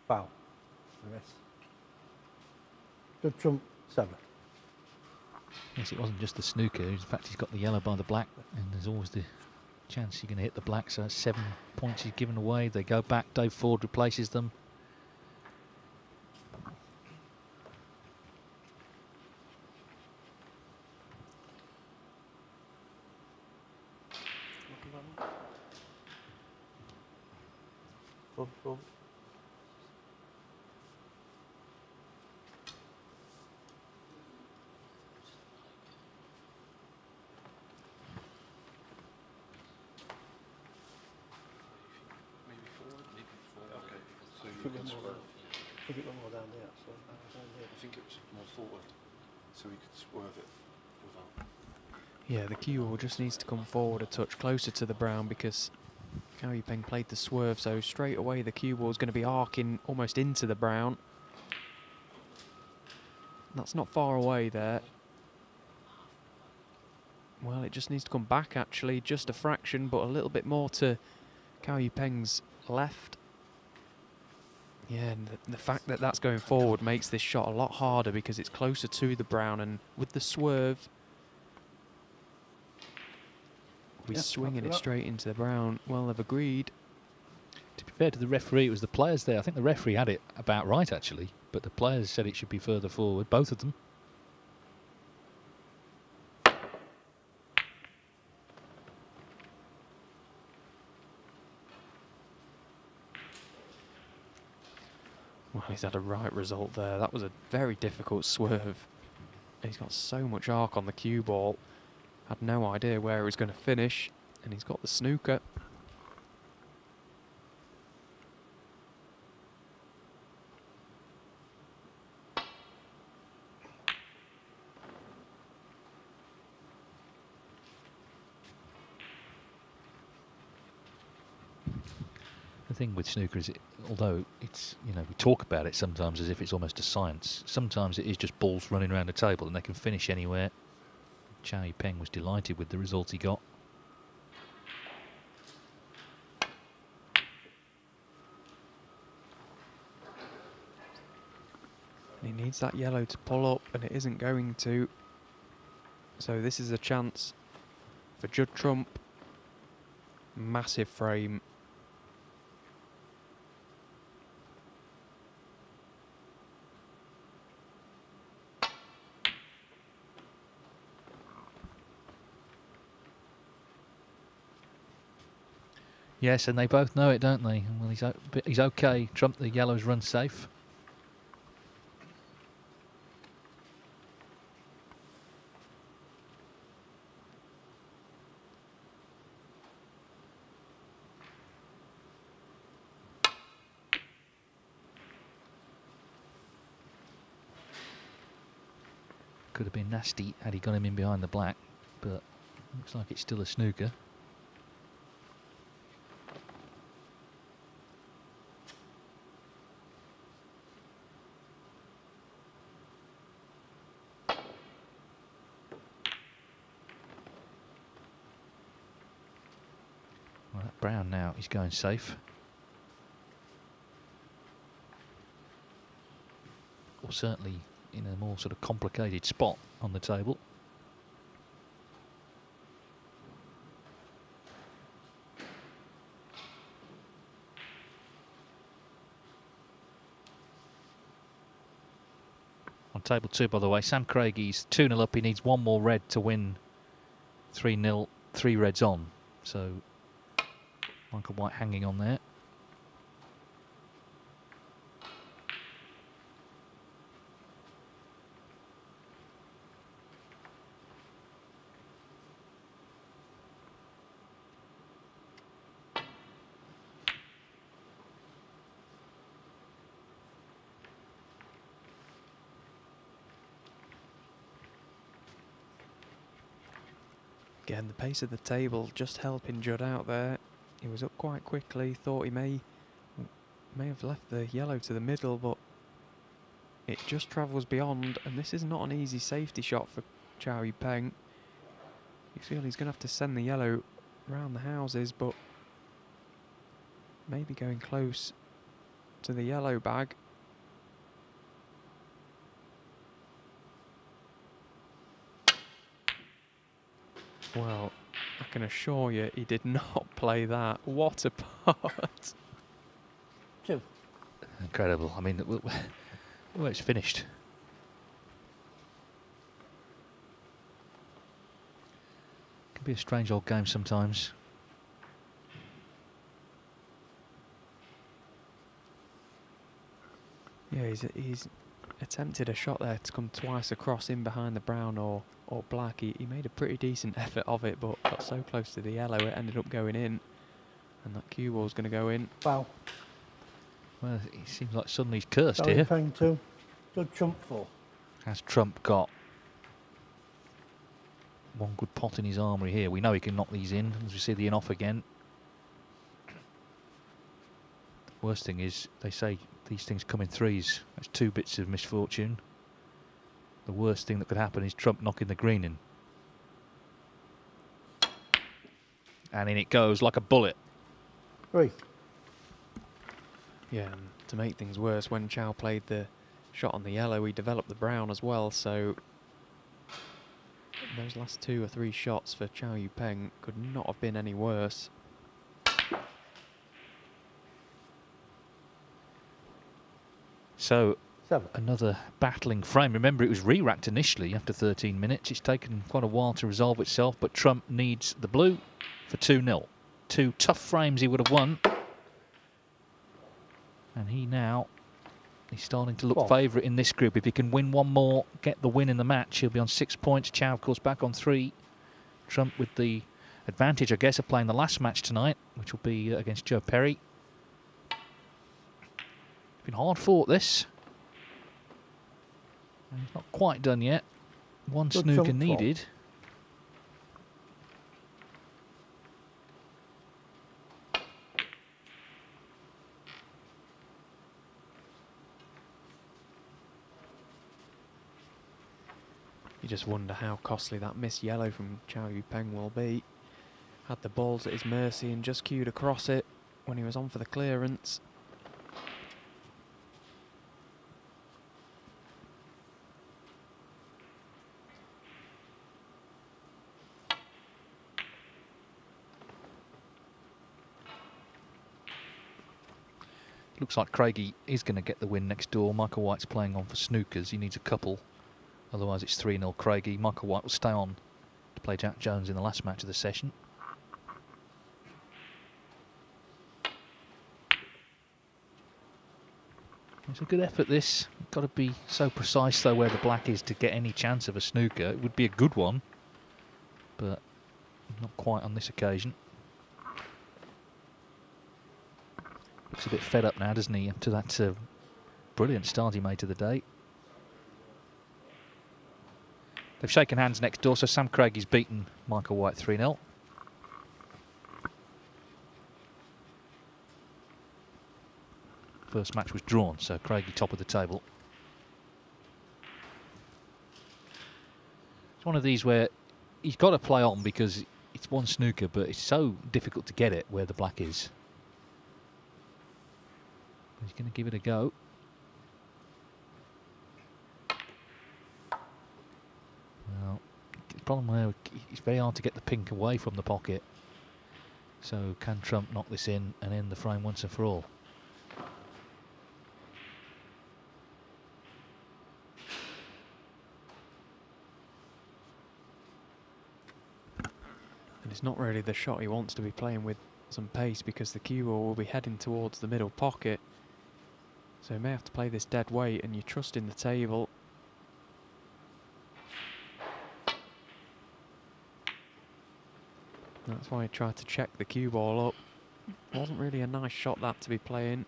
Foul. Miss. Good trump. 7. Yes, it wasn't just the snooker. In fact, he's got the yellow by the black, and there's always the chance you're going to hit the black. So that's 7 points he's given away. They go back. Dave Ford replaces them. Boom. Put it more down there. So down there. I think it was more forward, so we could swerve it without. Yeah, the cue ball just needs to come forward a touch closer to the brown because Cao Yupeng played the swerve, so straight away the cue ball is going to be arcing almost into the brown. That's not far away there. Well, it just needs to come back actually, just a fraction, but a little bit more to Cao Yupeng's left. Yeah, and the fact that that's going forward makes this shot a lot harder because it's closer to the brown, and with the swerve, we're swinging it straight into the brown. Well, they've agreed. To be fair to the referee, it was the players there. I think the referee had it about right, actually, but the players said it should be further forward, both of them. Well, he's had a right result there. That was a very difficult swerve. He's got so much arc on the cue ball. Had no idea where he was going to finish, and he's got the snooker. The thing with snooker is, although it's, you know, we talk about it sometimes as if it's almost a science, sometimes it is just balls running around the table and they can finish anywhere. Cao Yupeng was delighted with the result he got. He needs that yellow to pull up, and it isn't going to. So this is a chance for Judd Trump. Massive frame. Yes, and they both know it, don't they? Well, he's okay. Trump, the yellows run safe. Could have been nasty had he got him in behind the black, but looks like it's still a snooker. Well, that brown now is going safe. Or certainly in a more sort of complicated spot on the table. On table 2, by the way, Sam Craigie's 2-0 up. He needs one more red to win 3-0, 3 reds on. So Michael White hanging on there. Again, the pace of the table just helping Judd out there. He was up quite quickly, thought he may have left the yellow to the middle, but it just travels beyond, and this is not an easy safety shot for Cao Yupeng. You feel he's going to have to send the yellow round the houses, but maybe going close to the yellow bag. Well, I can assure you he did not play that. What a part. 2. Incredible. I mean, well, it's finished. Can be a strange old game sometimes. Yeah, he's attempted a shot there to come twice across in behind the brown or black. He made a pretty decent effort of it, but got so close to the yellow it ended up going in, and that cue ball's going to go in. Foul. Well, it seems like suddenly he's cursed Cao here. Yupeng 2. Judd Trump 4. Has Trump got one good pot in his armoury here? We know he can knock these in, as we see the in-off again. The worst thing is, they say these things come in threes. That's 2 bits of misfortune. The worst thing that could happen is Trump knocking the green in. And in it goes like a bullet. 3. Yeah, To make things worse, when Cao played the shot on the yellow, he developed the brown as well, so those last 2 or 3 shots for Cao Yupeng could not have been any worse. So, another battling frame. Remember, it was re-racked initially after 13 minutes. It's taken quite a while to resolve itself, but Trump needs the blue for 2-0. 2 tough frames he would have won. And he's starting to look favourite in this group. If he can win one more, get the win in the match, he'll be on 6 points. Cao, of course, back on 3. Trump with the advantage, I guess, of playing the last match tonight, which will be against Joe Perry. Been hard fought, this. And he's not quite done yet. One snooker needed. You just wonder how costly that missed yellow from Cao Yupeng will be. Had the balls at his mercy and just cued across it when he was on for the clearance. Looks like Craigie is going to get the win next door. Michael White's playing on for snookers. He needs a couple. Otherwise it's 3-0 Craigie. Michael White will stay on to play Jack Jones in the last match of the session. It's a good effort, this. Got to be so precise, though, where the black is to get any chance of a snooker. It would be a good one, but not quite on this occasion. Looks a bit fed up now, doesn't he, after that brilliant start he made to the day. They've shaken hands next door, so Sam Craigie's beaten Michael White 3-0. First match was drawn, so Craigie top of the table. It's one of these where he's got to play on because it's one snooker, but it's so difficult to get it where the black is. He's going to give it a go. Well, the problem there, it's very hard to get the pink away from the pocket. So can Trump knock this in and end the frame once and for all? And it's not really the shot he wants to be playing with some pace because the cue ball will be heading towards the middle pocket. So he may have to play this dead weight, and you trust in the table. That's why he tried to check the cue ball up. Wasn't really a nice shot that to be playing.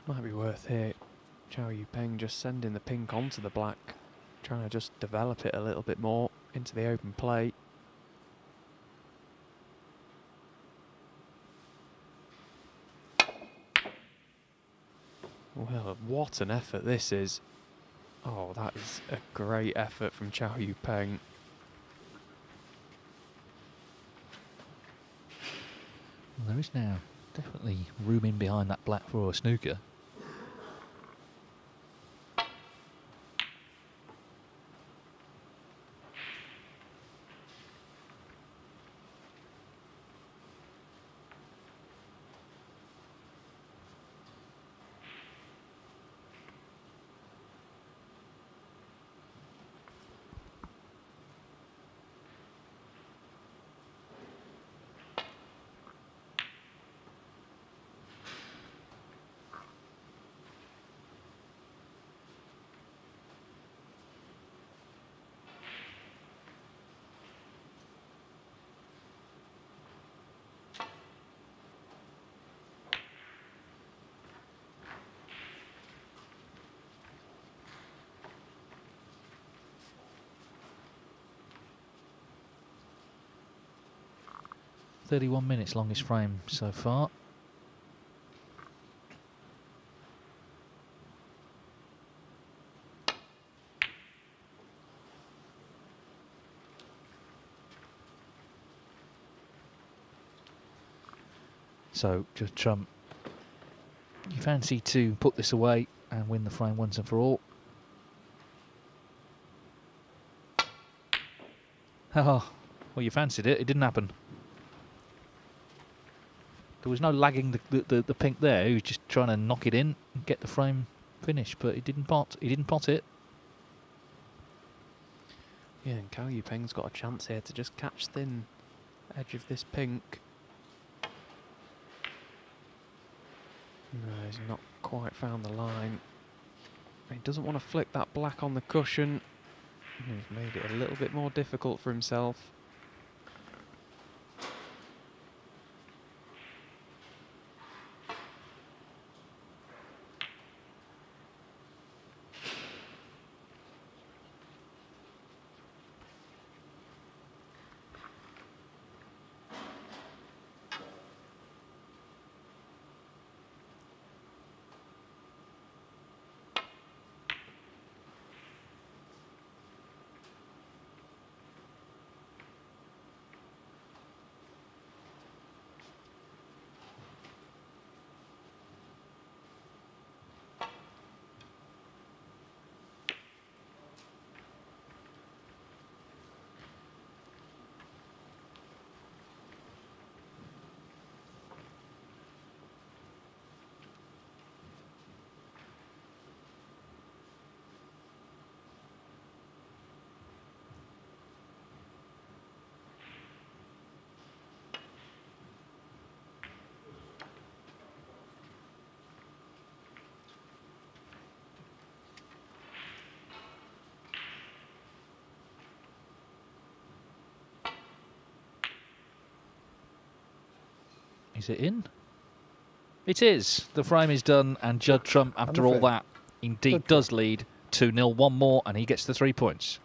Might be worth here, Cao Yupeng just sending the pink onto the black, trying to just develop it a little bit more into the open play. Well, what an effort this is. Oh, that is a great effort from Cao Yupeng. Well, there is now definitely room in behind that black for a snooker. 31 minutes, longest frame so far. So, just Trump, you fancy to put this away and win the frame once and for all? Oh, well, you fancied it. It didn't happen. There was no lagging the pink there. He was just trying to knock it in and get the frame finished, but he didn't pot. He didn't pot it. Yeah, and Cao Yupeng's got a chance here to just catch thin edge of this pink. No, he's not quite found the line. He doesn't want to flick that black on the cushion. He's made it a little bit more difficult for himself. Is it in? It is. The frame is done, and Judd Trump, after all that, indeed does lead 2-0. One more, and he gets the 3 points.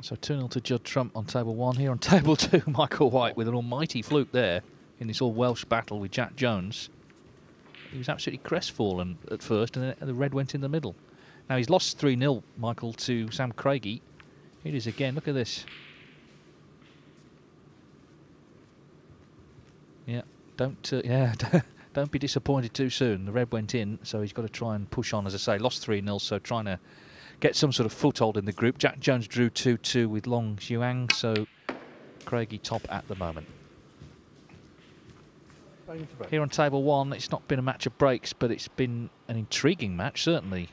So 2-0 to Judd Trump on table 1. Here on table 2, Michael White with an almighty fluke there in this all-Welsh battle with Jack Jones. He was absolutely crestfallen at first, and then the red went in the middle. Now he's lost 3-0, Michael, to Sam Craigie. Here it is again. Look at this. Yeah, don't be disappointed too soon. The red went in, so he's got to try and push on. As I say, lost 3-0, so trying to get some sort of foothold in the group. Jack Jones drew 2-2 with Long Xuang, so Craigie top at the moment. Here on table 1, it's not been a match of breaks, but it's been an intriguing match, certainly.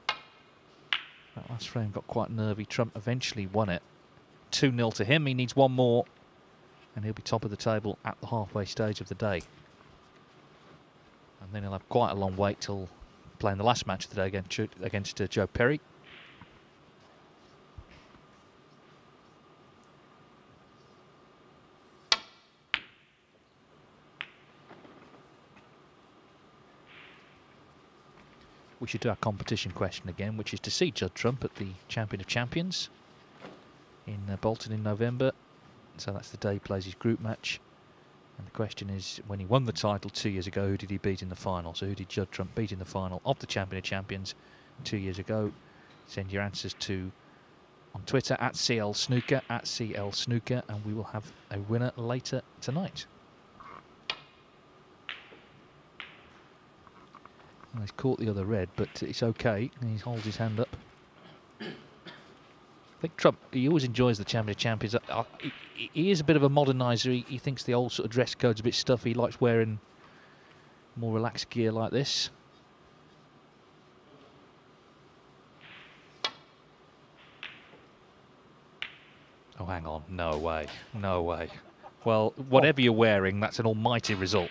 That last frame got quite nervy. Trump eventually won it. 2-0 to him. He needs one more, and he'll be top of the table at the halfway stage of the day. And then he'll have quite a long wait till playing the last match of the day against Joe Perry. we should do our competition question again, which is to see Judd Trump at the Champion of Champions in Bolton in November. So that's the day he plays his group match. And the question is, when he won the title 2 years ago, who did he beat in the final? So who did Judd Trump beat in the final of the Champion of Champions 2 years ago? Send your answers to on Twitter at CL Snooker, and we will have a winner later tonight. Well, he's caught the other red, but it's okay. He holds his hand up. I think Trump, he always enjoys the Champion of Champions. He is a bit of a moderniser. He thinks the old sort of dress code's a bit stuffy. He likes wearing more relaxed gear like this. Oh, hang on. No way. No way. Well, whatever you're wearing, that's an almighty result.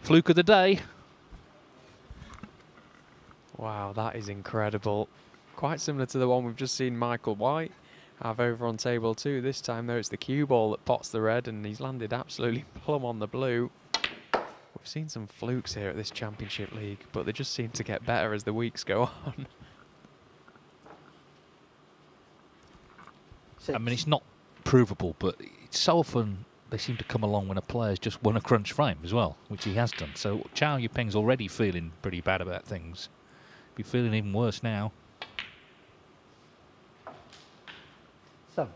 Fluke of the day. Wow, that is incredible. Quite similar to the one we've just seen Michael White have over on table 2. This time, though, it's the cue ball that pots the red, and he's landed absolutely plumb on the blue. We've seen some flukes here at this Championship League, but they just seem to get better as the weeks go on. I mean, it's not provable, but it's so often they seem to come along when a player's just won a crunch frame as well, which he has done. So Cao Yupeng's already feeling pretty bad about things. Be feeling even worse now. 7.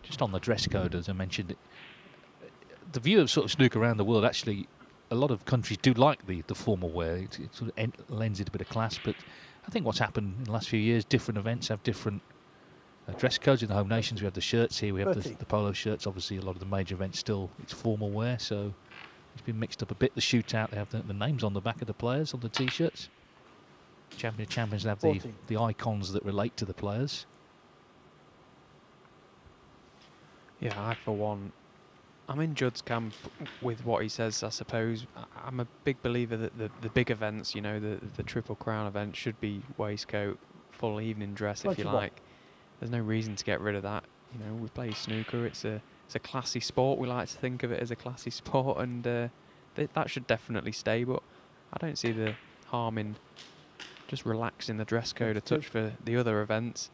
Just on the dress code, as I mentioned, the view of sort of snooker around the world, actually, a lot of countries do like the formal wear. It sort of lends it a bit of class, but I think what's happened in the last few years, different events have different dress codes. In the home nations, we have the shirts here, we have the polo shirts. Obviously, a lot of the major events still, it's formal wear, so it's been mixed up a bit. The shootout, they have the names on the back of the players on the T-shirts. Champion of Champions have the icons that relate to the players. Yeah, I, for one, I'm in Judd's camp with what he says, I suppose. I'm a big believer that the big events, you know, the Triple Crown event should be waistcoat, full evening dress, if you like. There's no reason to get rid of that. You know, we play snooker. It's a classy sport. We like to think of it as a classy sport, and that should definitely stay. But I don't see the harm in just relaxing the dress code a touch for the other events.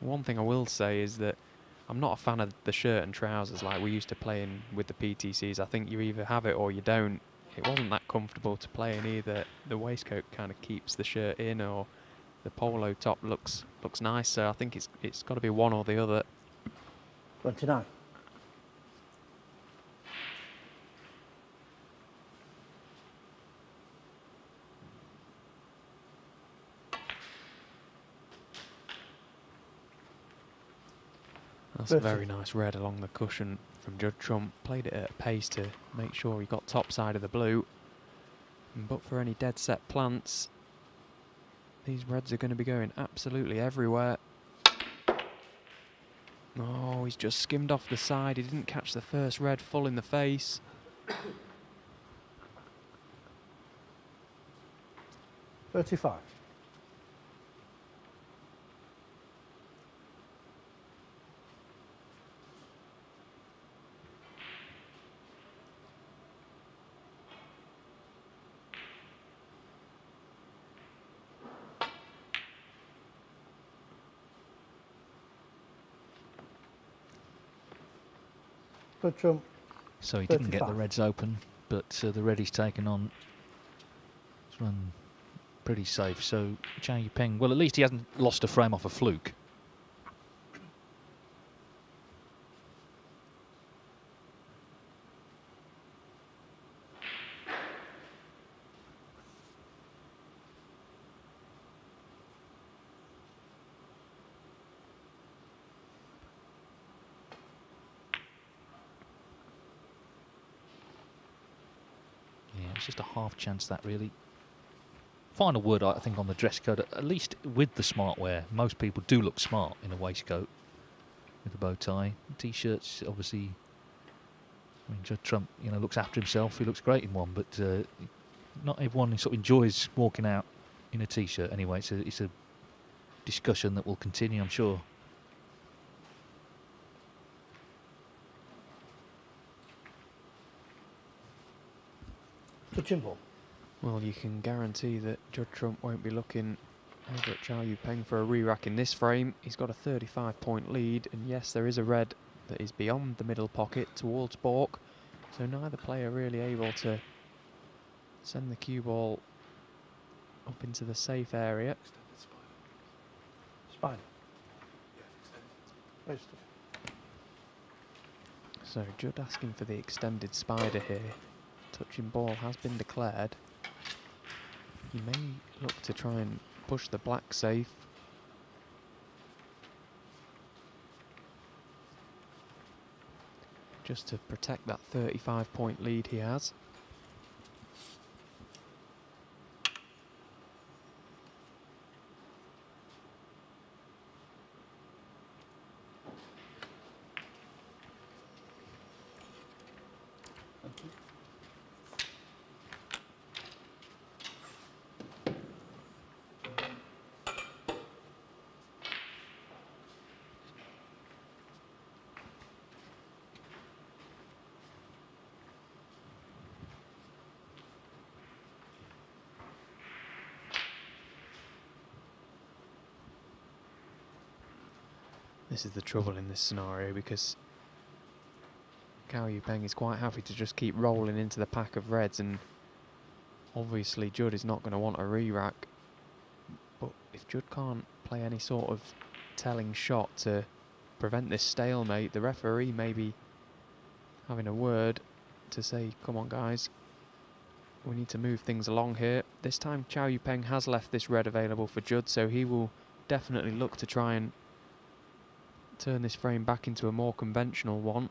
One thing I will say is that I'm not a fan of the shirt and trousers like we used to play in with the PTCs. I think you either have it or you don't. It wasn't that comfortable to play in either. The waistcoat kind of keeps the shirt in, or the polo top looks nice. So I think it's got to be one or the other. 29. That's a very nice red along the cushion from Judd Trump. Played it at a pace to make sure he got top side of the blue. But for any dead set plants, these reds are going to be going absolutely everywhere. Oh, he's just skimmed off the side. He didn't catch the first red full in the face. 35. So he didn't get the reds open, but the red he's taken on has run pretty safe. So Cao Yupeng, well, at least he hasn't lost a frame off a fluke. It's just a half chance, that, really. Final word, I think, on the dress code, at least with the smart wear. Most people do look smart in a waistcoat with a bow tie. T-shirts, obviously, I mean, Judd Trump, you know, looks after himself. He looks great in one, but not everyone sort of enjoys walking out in a T-shirt anyway. It's a discussion that will continue, I'm sure. Touching ball. Well, you can guarantee that Judd Trump won't be looking over at Cao Yupeng for a re-rack in this frame. He's got a 35-point lead, and yes, there is a red that is beyond the middle pocket towards Bork, so neither player really able to send the cue ball up into the safe area. Extended spider. Spider. Yeah, extended. Wasted. So Judd asking for the extended spider here. Touching ball has been declared. He may look to try and push the black safe. Just to protect that 35-point lead he has. This is the trouble in this scenario, because Cao Yupeng is quite happy to just keep rolling into the pack of reds, and obviously Judd is not going to want a re-rack. But if Judd can't play any sort of telling shot to prevent this stalemate, the referee may be having a word to say, come on guys, we need to move things along here. This time Cao Yupeng has left this red available for Judd, so he will definitely look to try and turn this frame back into a more conventional one.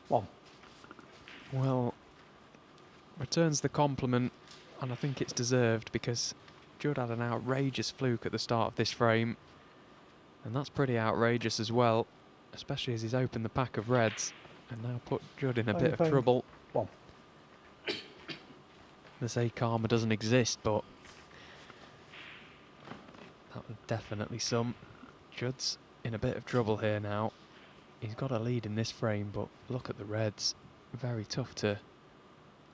One. Well, returns the compliment, and I think it's deserved, because Judd had an outrageous fluke at the start of this frame, and that's pretty outrageous as well, especially as he's opened the pack of reds and now put Judd in a bit of trouble. One. They say karma doesn't exist, but that would definitely sum. Judd's in a bit of trouble here now. He's got a lead in this frame, but look at the reds. Very tough to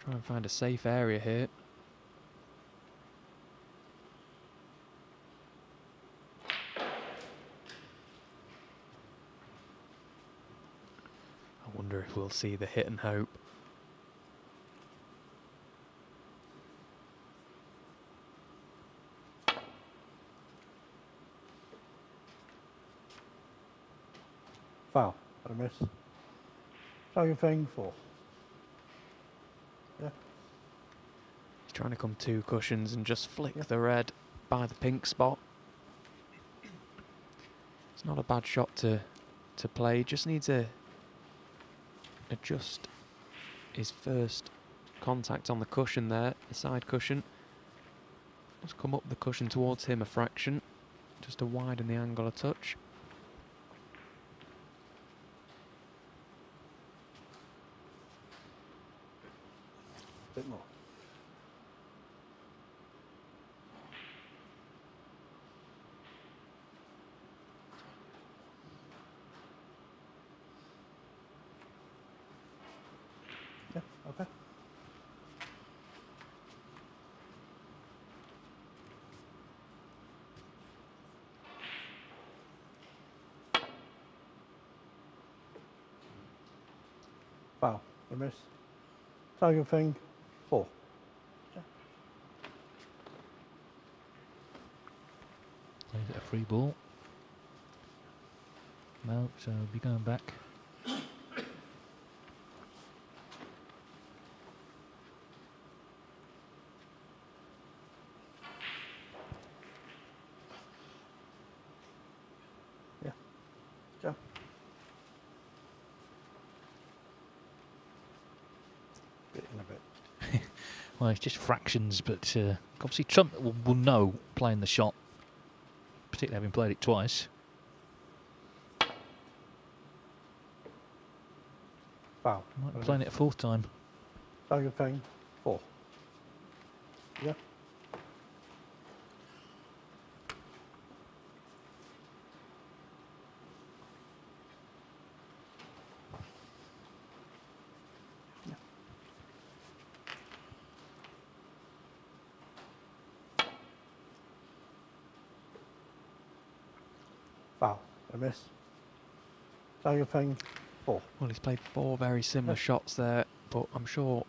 try and find a safe area here. I wonder if we'll see the hit and hope. Foul. Got a miss. Cao Yupeng 4. Yeah. He's trying to come two cushions and just flick Yeah. the red by the pink spot. It's not a bad shot to play. Just needs to adjust his first contact on the cushion there, the side cushion. Just come up the cushion towards him a fraction, just to widen the angle a touch. Bit more. Yeah, okay. Foul. A miss. Cao Yupeng Free ball. No, so he'll be going back. Yeah. Go. Bit in a bit. Well, it's just fractions, but obviously Trump will know playing the shot, particularly having played it twice. Foul. Might be playing it a fourth time. Cao Yupeng, 4. Yeah. Yeah. Foul. A miss. Cao Yupeng, 4. Well, he's played 4 very similar shots there, but I'm sure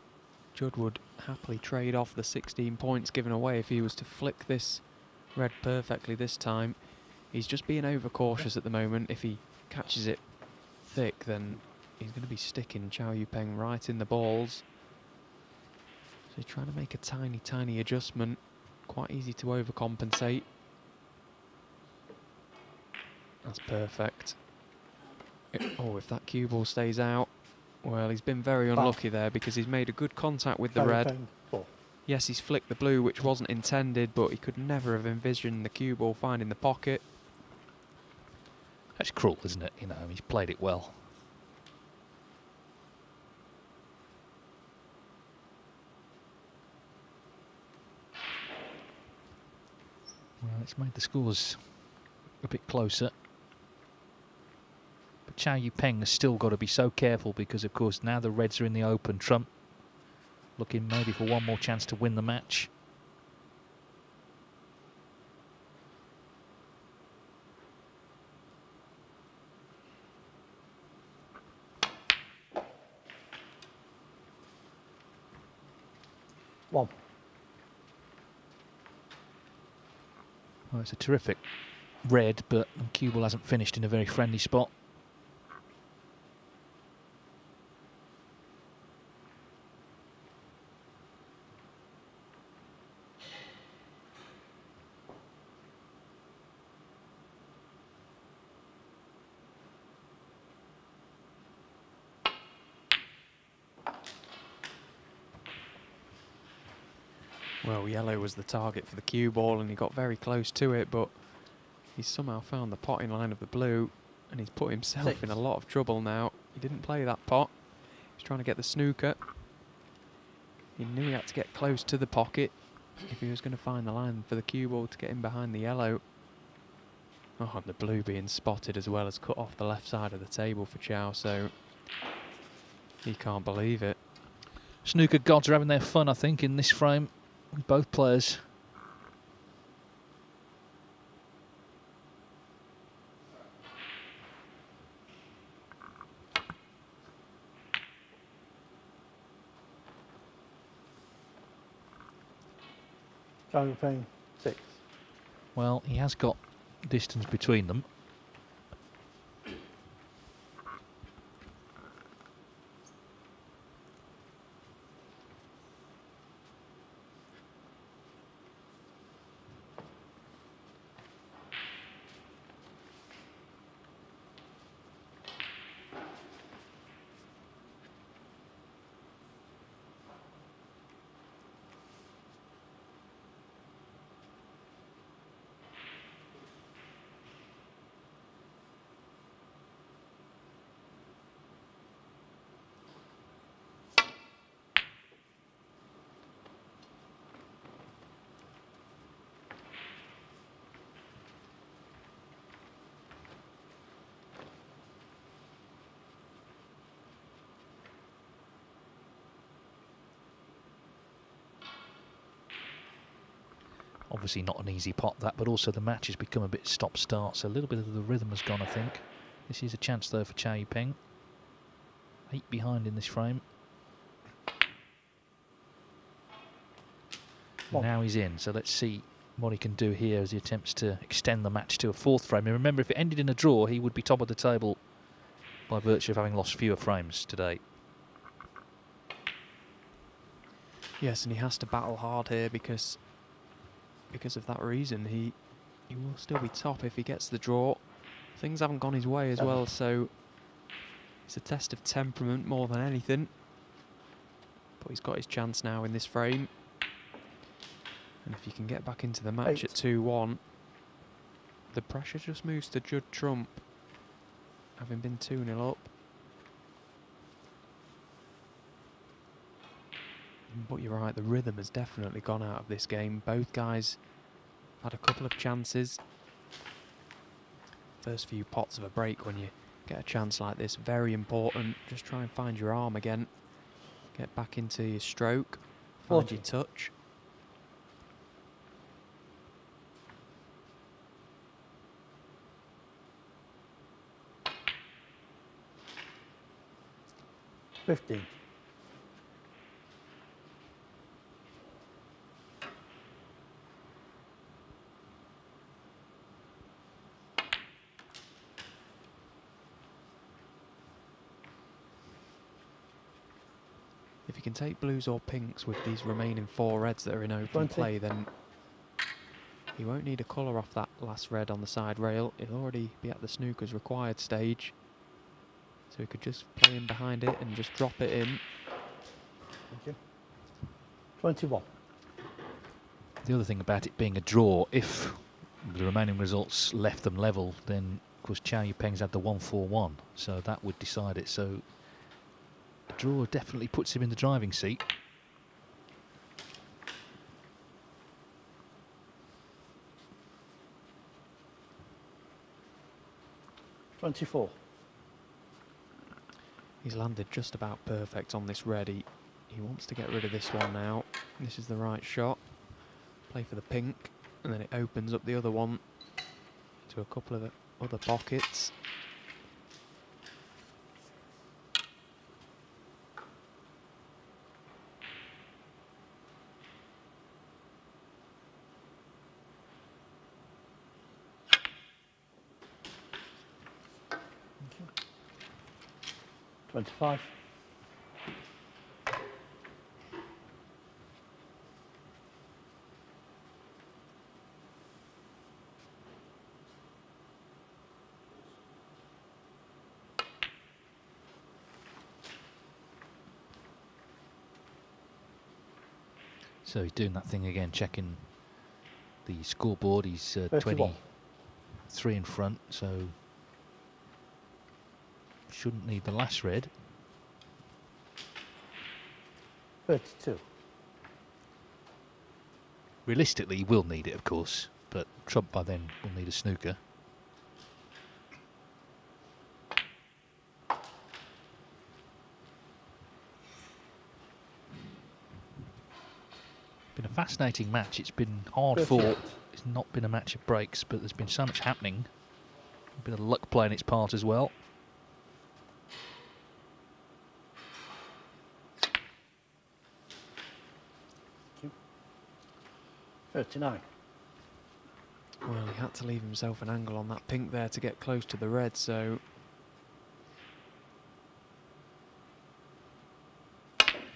Judd would happily trade off the 16 points given away if he was to flick this red perfectly this time. He's just being overcautious at the moment. If he catches it thick, then he's going to be sticking Cao Yupeng right in the balls. So he's trying to make a tiny, tiny adjustment. Quite easy to overcompensate. That's perfect. Oh, if that cue ball stays out, well, he's been very unlucky there because he's made a good contact with the red. Yes, he's flicked the blue, which wasn't intended, but he could never have envisioned the cue ball finding the pocket. That's cruel, isn't it? You know, he's played it well. Well, it's made the scores a bit closer. But Cao Yupeng has still got to be so careful because, of course, now the reds are in the open. Trump looking maybe for one more chance to win the match. One. Well, it's a terrific red, but cue ball hasn't finished in a very friendly spot. Well, yellow was the target for the cue ball and he got very close to it, but he's somehow found the potting line of the blue and he's put himself in a lot of trouble now. He didn't play that pot. He's trying to get the snooker. He knew he had to get close to the pocket if he was going to find the line for the cue ball to get in behind the yellow. Oh, and the blue being spotted as well as cut off the left side of the table for Cao, so he can't believe it. Snooker gods are having their fun, I think, in this frame. Both players. Cao Yupeng, 6. Well, he has got distance between them. Obviously not an easy pot, that, but also the match has become a bit stop-start, so a little bit of the rhythm has gone, I think. This is a chance, though, for Cao Yupeng. 8 behind in this frame. Now he's in, so let's see what he can do here as he attempts to extend the match to a 4th frame. And remember, if it ended in a draw, he would be top of the table by virtue of having lost fewer frames today. Yes, and he has to battle hard here because of that reason. He will still be top if he gets the draw. Things haven't gone his way as well, so it's a test of temperament more than anything. But he's got his chance now in this frame. And if he can get back into the match at 2-1, the pressure just moves to Judd Trump, having been 2-0 up. But you're right, the rhythm has definitely gone out of this game. Both guys had a couple of chances. First few pots of a break when you get a chance like this, very important. Just try and find your arm again. Get back into your stroke, find your touch. $15. If you can take blues or pinks with these remaining 4 reds that are in open 20. play, then he won't need a colour off that last red on the side rail. He'll already be at the snooker's required stage. So he could just play in behind it and just drop it in. Thank you. 21. The other thing about it being a draw, if the remaining results left them level, then of course Cao Yupeng's had the 1-4-1, so that would decide it. So the draw definitely puts him in the driving seat. $24. He's landed just about perfect on this red. He wants to get rid of this one now. This is the right shot. Play for the pink, and then it opens up the other one to a couple of other pockets. Thank you. 25. So he's doing that thing again, checking the scoreboard. He's 31. 23 in front, so shouldn't need the last red. 32. Realistically, he will need it, of course, but Trump by then will need a snooker. Been a fascinating match. It's been hard 38. fought. It's not been a match of breaks, but there's been so much happening. A bit of luck playing its part as well. Thank you. 39. Well, he had to leave himself an angle on that pink there to get close to the red, so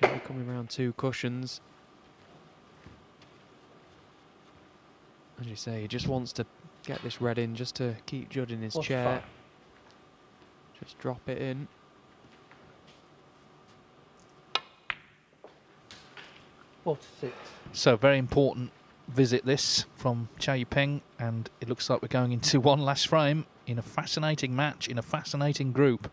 he'll be coming around 2 cushions. As you say, he just wants to get this red in just to keep Judd in his chair. Just drop it in. So very important visit this from Cao Yupeng, and it looks like we're going into one last frame in a fascinating match, in a fascinating group.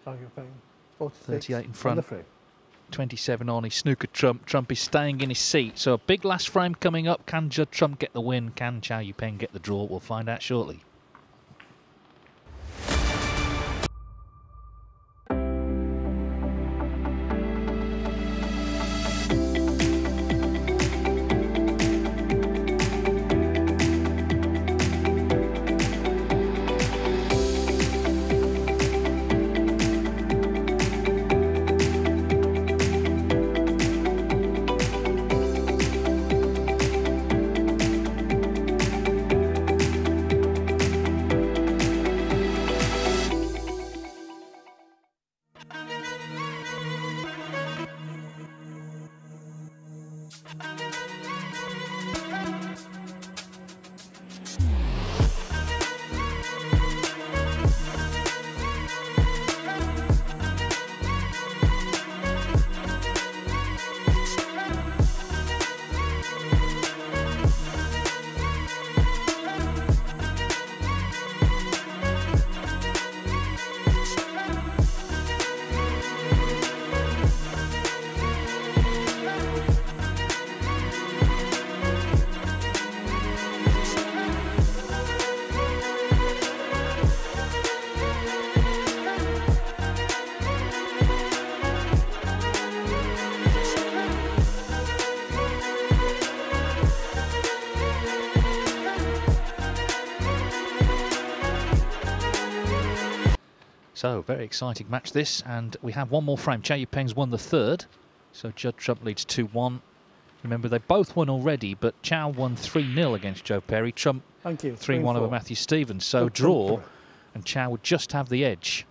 38 in front, 27 on his snooker Trump. Trump is staying in his seat, so a big last frame coming up. Can Judd Trump get the win? Can Cao Yupeng get the draw? We'll find out shortly. So, very exciting match this, and we have one more frame. Cao Yupeng's won the third, so Judd Trump leads 2-1. Remember, they both won already, but Cao won 3-0 against Joe Perry. Trump 3-1 over Matthew Stevens. So, draw, and Cao would just have the edge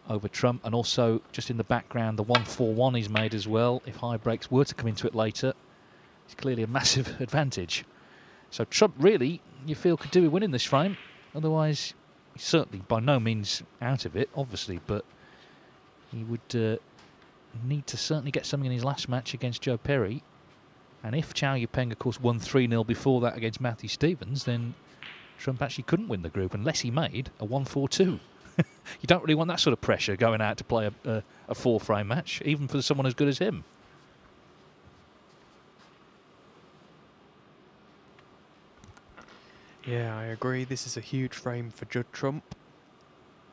over Trump, and also just in the background, the 1-4-1 he's made as well. If high breaks were to come into it later, it's clearly a massive advantage. So, Trump really, you feel, could do with winning this frame. Otherwise, he's certainly by no means out of it, obviously, but he would need to certainly get something in his last match against Joe Perry. And if Cao Yupeng, of course, won 3-0 before that against Matthew Stevens, then Trump actually couldn't win the group unless he made a 1-4-2. You don't really want that sort of pressure going out to play a four-frame match, even for someone as good as him. Yeah, I agree. This is a huge frame for Judd Trump.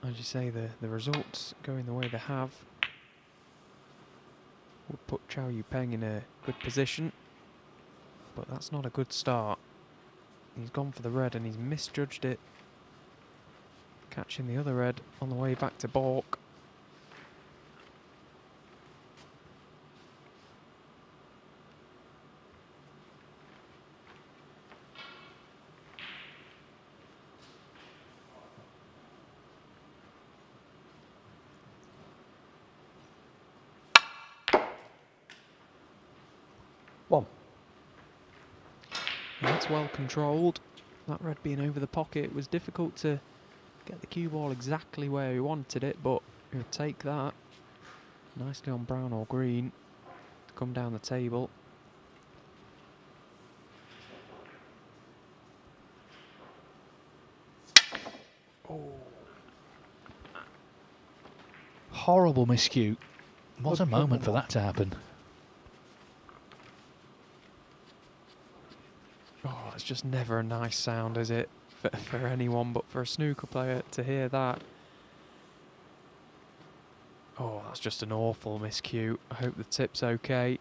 As you say, the results going the way they have would put Cao Yupeng in a good position, but that's not a good start. He's gone for the red and he's misjudged it, catching the other red on the way back to balk. That's well controlled. That red being over the pocket, it was difficult to get the cue ball exactly where he wanted it, but he would take that nicely on brown or green to come down the table. Oh. Horrible miscue. What a moment for that to happen. Oh, it's just never a nice sound, is it? For anyone, but for a snooker player to hear that. Oh, that's just an awful miscue. I hope the tip's okay.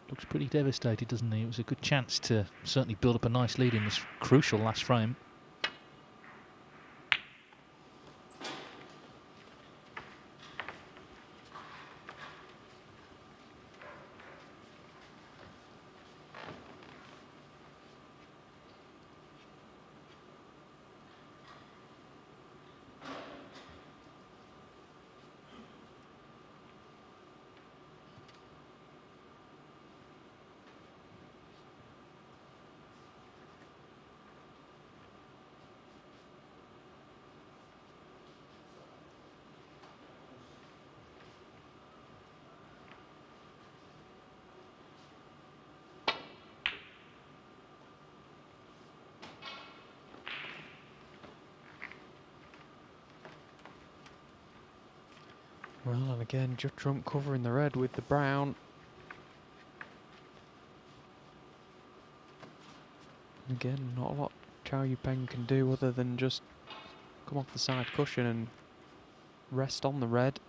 Looks pretty devastated, doesn't he? It was a good chance to certainly build up a nice lead in this crucial last frame. Well, and again, Judd Trump covering the red with the brown. And again, not a lot Cao Yupeng can do other than just come off the side cushion and rest on the red.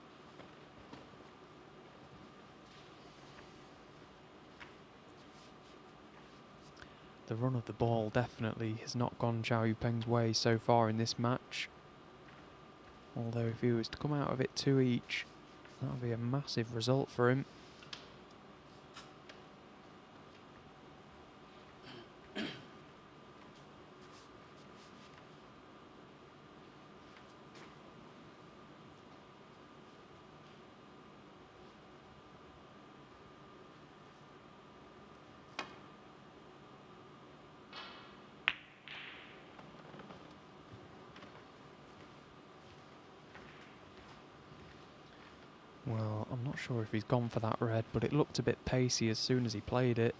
The run of the ball definitely has not gone Cao Yupeng's way so far in this match. Although if he was to come out of it 2 each, That'll be a massive result for him. Well, I'm not sure if he's gone for that red, but it looked a bit pacey as soon as he played it.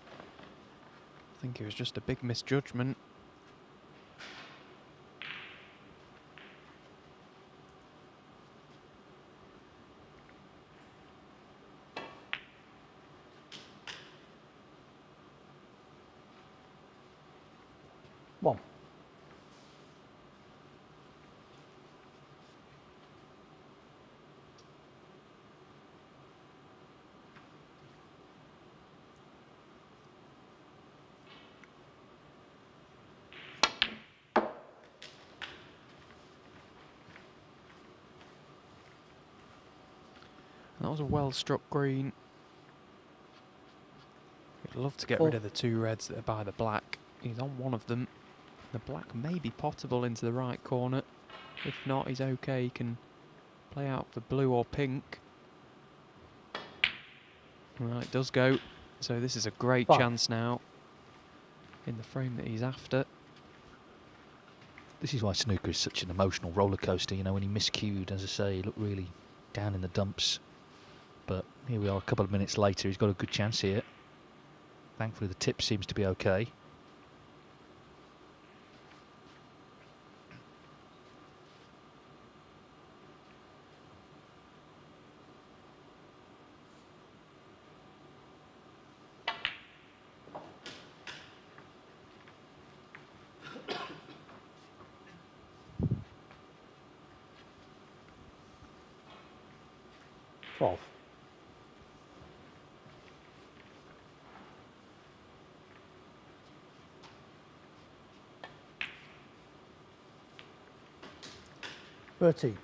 I think it was just a big misjudgment. One. That was a well-struck green. He'd love to get Four. rid of the two reds that are by the black. He's on one of them. The black may be pottable into the right corner. If not, he's okay. He can play out for blue or pink. Well, it does go. So this is a great Five. chance now in the frame that he's after. This is why snooker is such an emotional roller coaster. You know, when he miscued, as I say, he looked really down in the dumps. But here we are a couple of minutes later. He's got a good chance here. Thankfully, the tip seems to be okay. Twelve. Thirteen.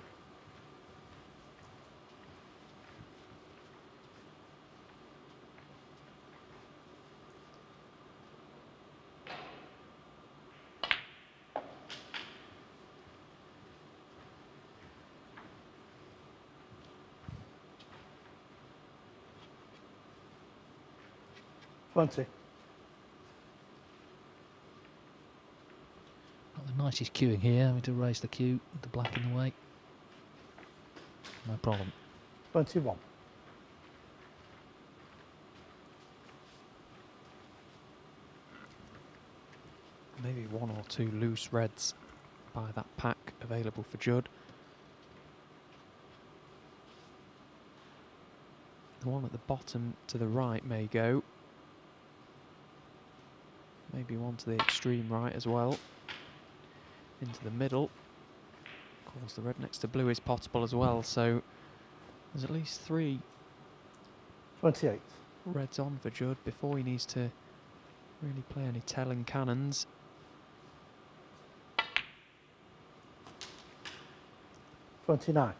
Twenty. Not the nicest cueing here, having to raise the cue with the black in the way. No problem. 21. Maybe one or two loose reds by that pack available for Judd. The one at the bottom to the right may go. Maybe one to the extreme right as well. Into the middle. Of course, the red next to blue is pottable as well, so there's at least 3 28. reds on for Judd before he needs to really play any telling cannons. $29.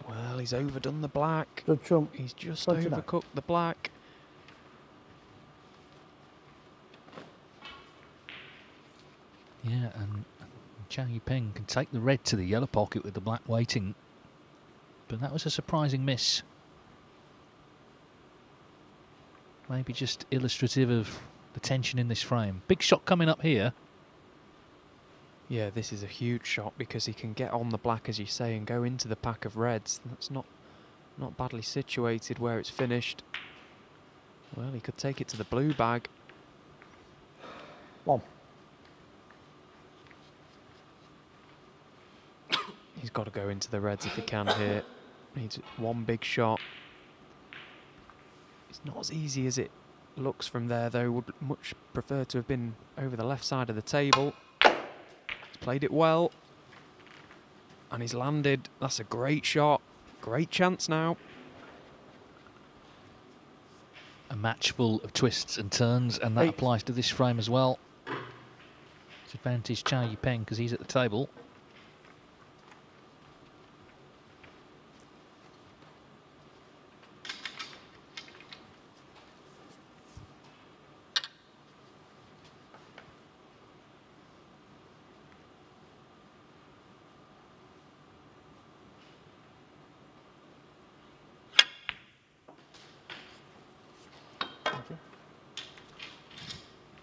Well, he's overdone the black. Good trump. He's just 29. overcooked the black. Yeah, and Cao Yupeng can take the red to the yellow pocket with the black waiting. But that was a surprising miss. Maybe just illustrative of the tension in this frame. Big shot coming up here. Yeah, this is a huge shot because he can get on the black, as you say, and go into the pack of reds. That's not badly situated where it's finished. Well, he could take it to the blue bag. 1. He's got to go into the reds if he can here. Needs one big shot. It's not as easy as it looks from there, though. Would much prefer to have been over the left side of the table. He's played it well. And he's landed. That's a great shot. Great chance now. a match full of twists and turns, and that applies to this frame as well. It's advantage Cao Yupeng because he's at the table.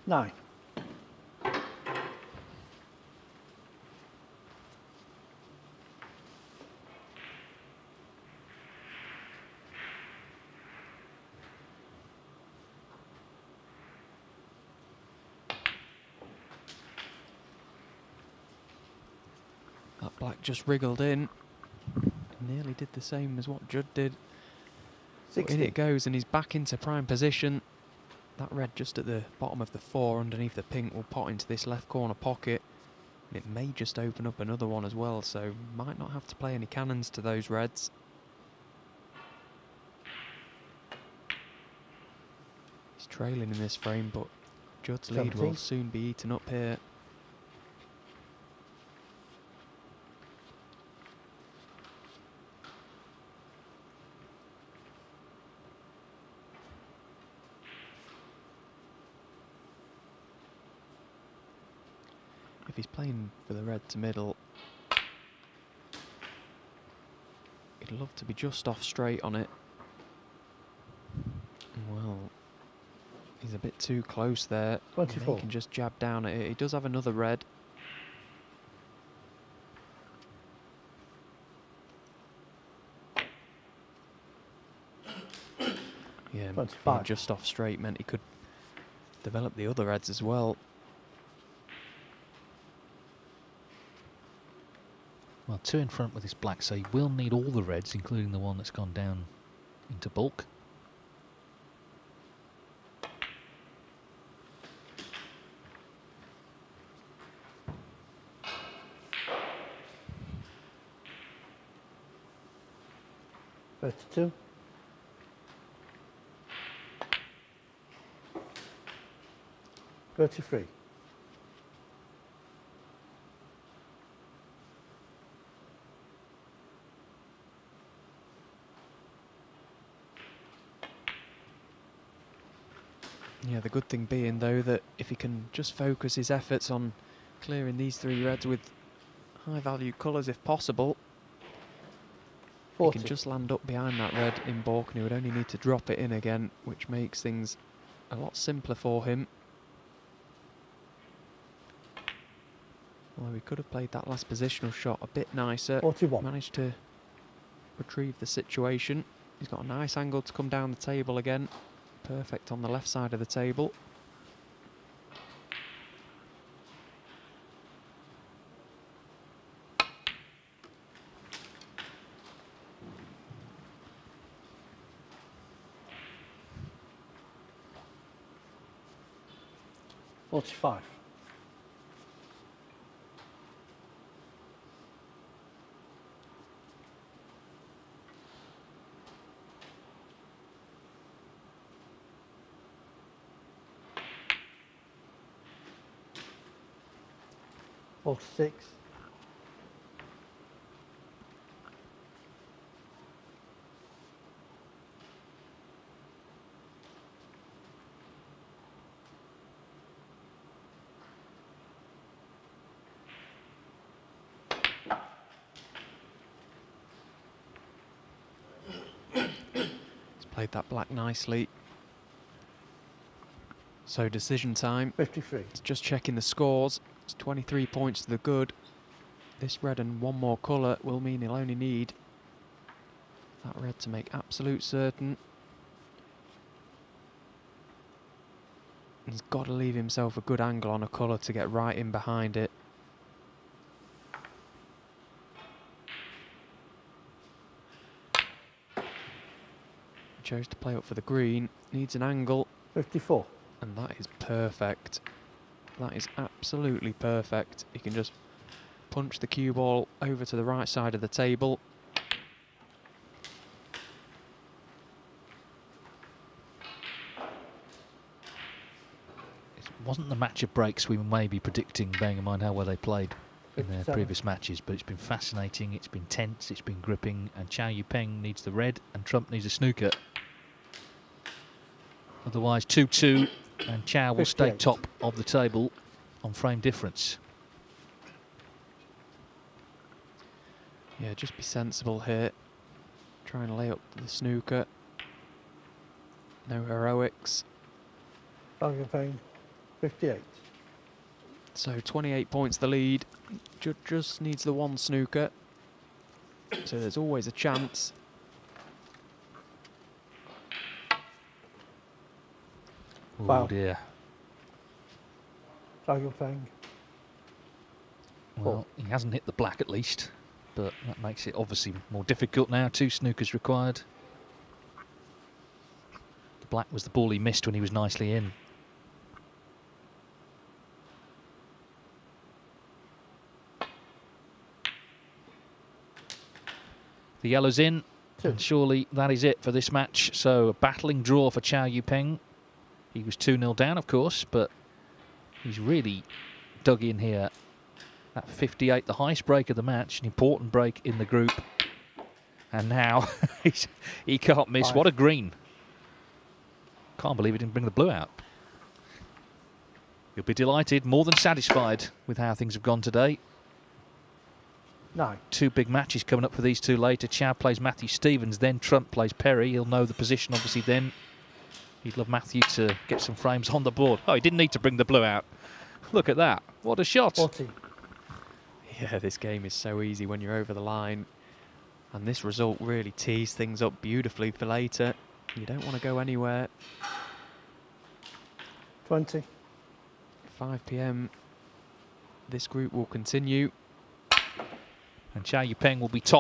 Nine. That black just wriggled in. Nearly did the same as what Judd did. But in it goes, and he's back into prime position. That red just at the bottom of the 4 underneath the pink will pot into this left corner pocket. And it may just open up another one as well, so might not have to play any cannons to those reds. He's trailing in this frame, but Judd's lead will soon be eaten up here. If he's playing for the red to middle, he'd love to be just off straight on it. Well, he's a bit too close there. 24. He can just jab down at it. He does have another red. Yeah, 25. being just off straight meant he could develop the other reds as well. Well, 2 in front with his black, so he will need all the reds, including the one that's gone down into bulk. Thirty-two. $33. Yeah, the good thing being, though, that if he can just focus his efforts on clearing these 3 reds with high-value colours if possible, 40. he can just land up behind that red in balk, and he would only need to drop it in again, which makes things a lot simpler for him. Although he could have played that last positional shot a bit nicer. 41. Managed to retrieve the situation. He's got a nice angle to come down the table again. Perfect on the left side of the table. $45. $46. Played that black nicely. So decision time. 53. It's just checking the scores. It's 23 points to the good. This red and one more colour will mean he'll only need that red to make absolute certain. He's got to leave himself a good angle on a colour to get right in behind it. Chose to play up for the green, needs an angle. 54. And that is perfect. That is absolutely perfect. He can just punch the cue ball over to the right side of the table. wasn't the match of breaks we were maybe predicting, bearing in mind how well they played in their 57. previous matches. But it's been fascinating, it's been tense, it's been gripping, and Cao Yupeng needs the red and Trump needs a snooker. Otherwise 2-2 and Cao will stay 58. top of the table on frame difference. Yeah, just be sensible here. Try and lay up the snooker. No heroics. Cao Yupeng, 58. So 28 points the lead. Judd just needs the one snooker. So there's always a chance. Oh Foul. dear. Cao Yupeng, Well, he hasn't hit the black at least, but that makes it obviously more difficult now. 2 snookers required. The black was the ball he missed when he was nicely in. The yellow's in, 2. and surely that is it for this match. So a battling draw for Cao Yupeng. He was 2-0 down, of course, but he's really dug in here. At 58, the highest break of the match, an important break in the group. And now he can't miss. 5. What a green. Can't believe he didn't bring the blue out. He'll be delighted, more than satisfied with how things have gone today. 9. 2 big matches coming up for these two later. Cao plays Matthew Stevens, then Trump plays Perry. He'll know the position, obviously, then. He'd love Matthew to get some frames on the board. Oh, he didn't need to bring the blue out. Look at that. What a shot. 40. Yeah, this game is so easy when you're over the line. And this result really tees things up beautifully for later. You don't want to go anywhere. 20. 5 p.m. This group will continue. And Cao Yupeng will be top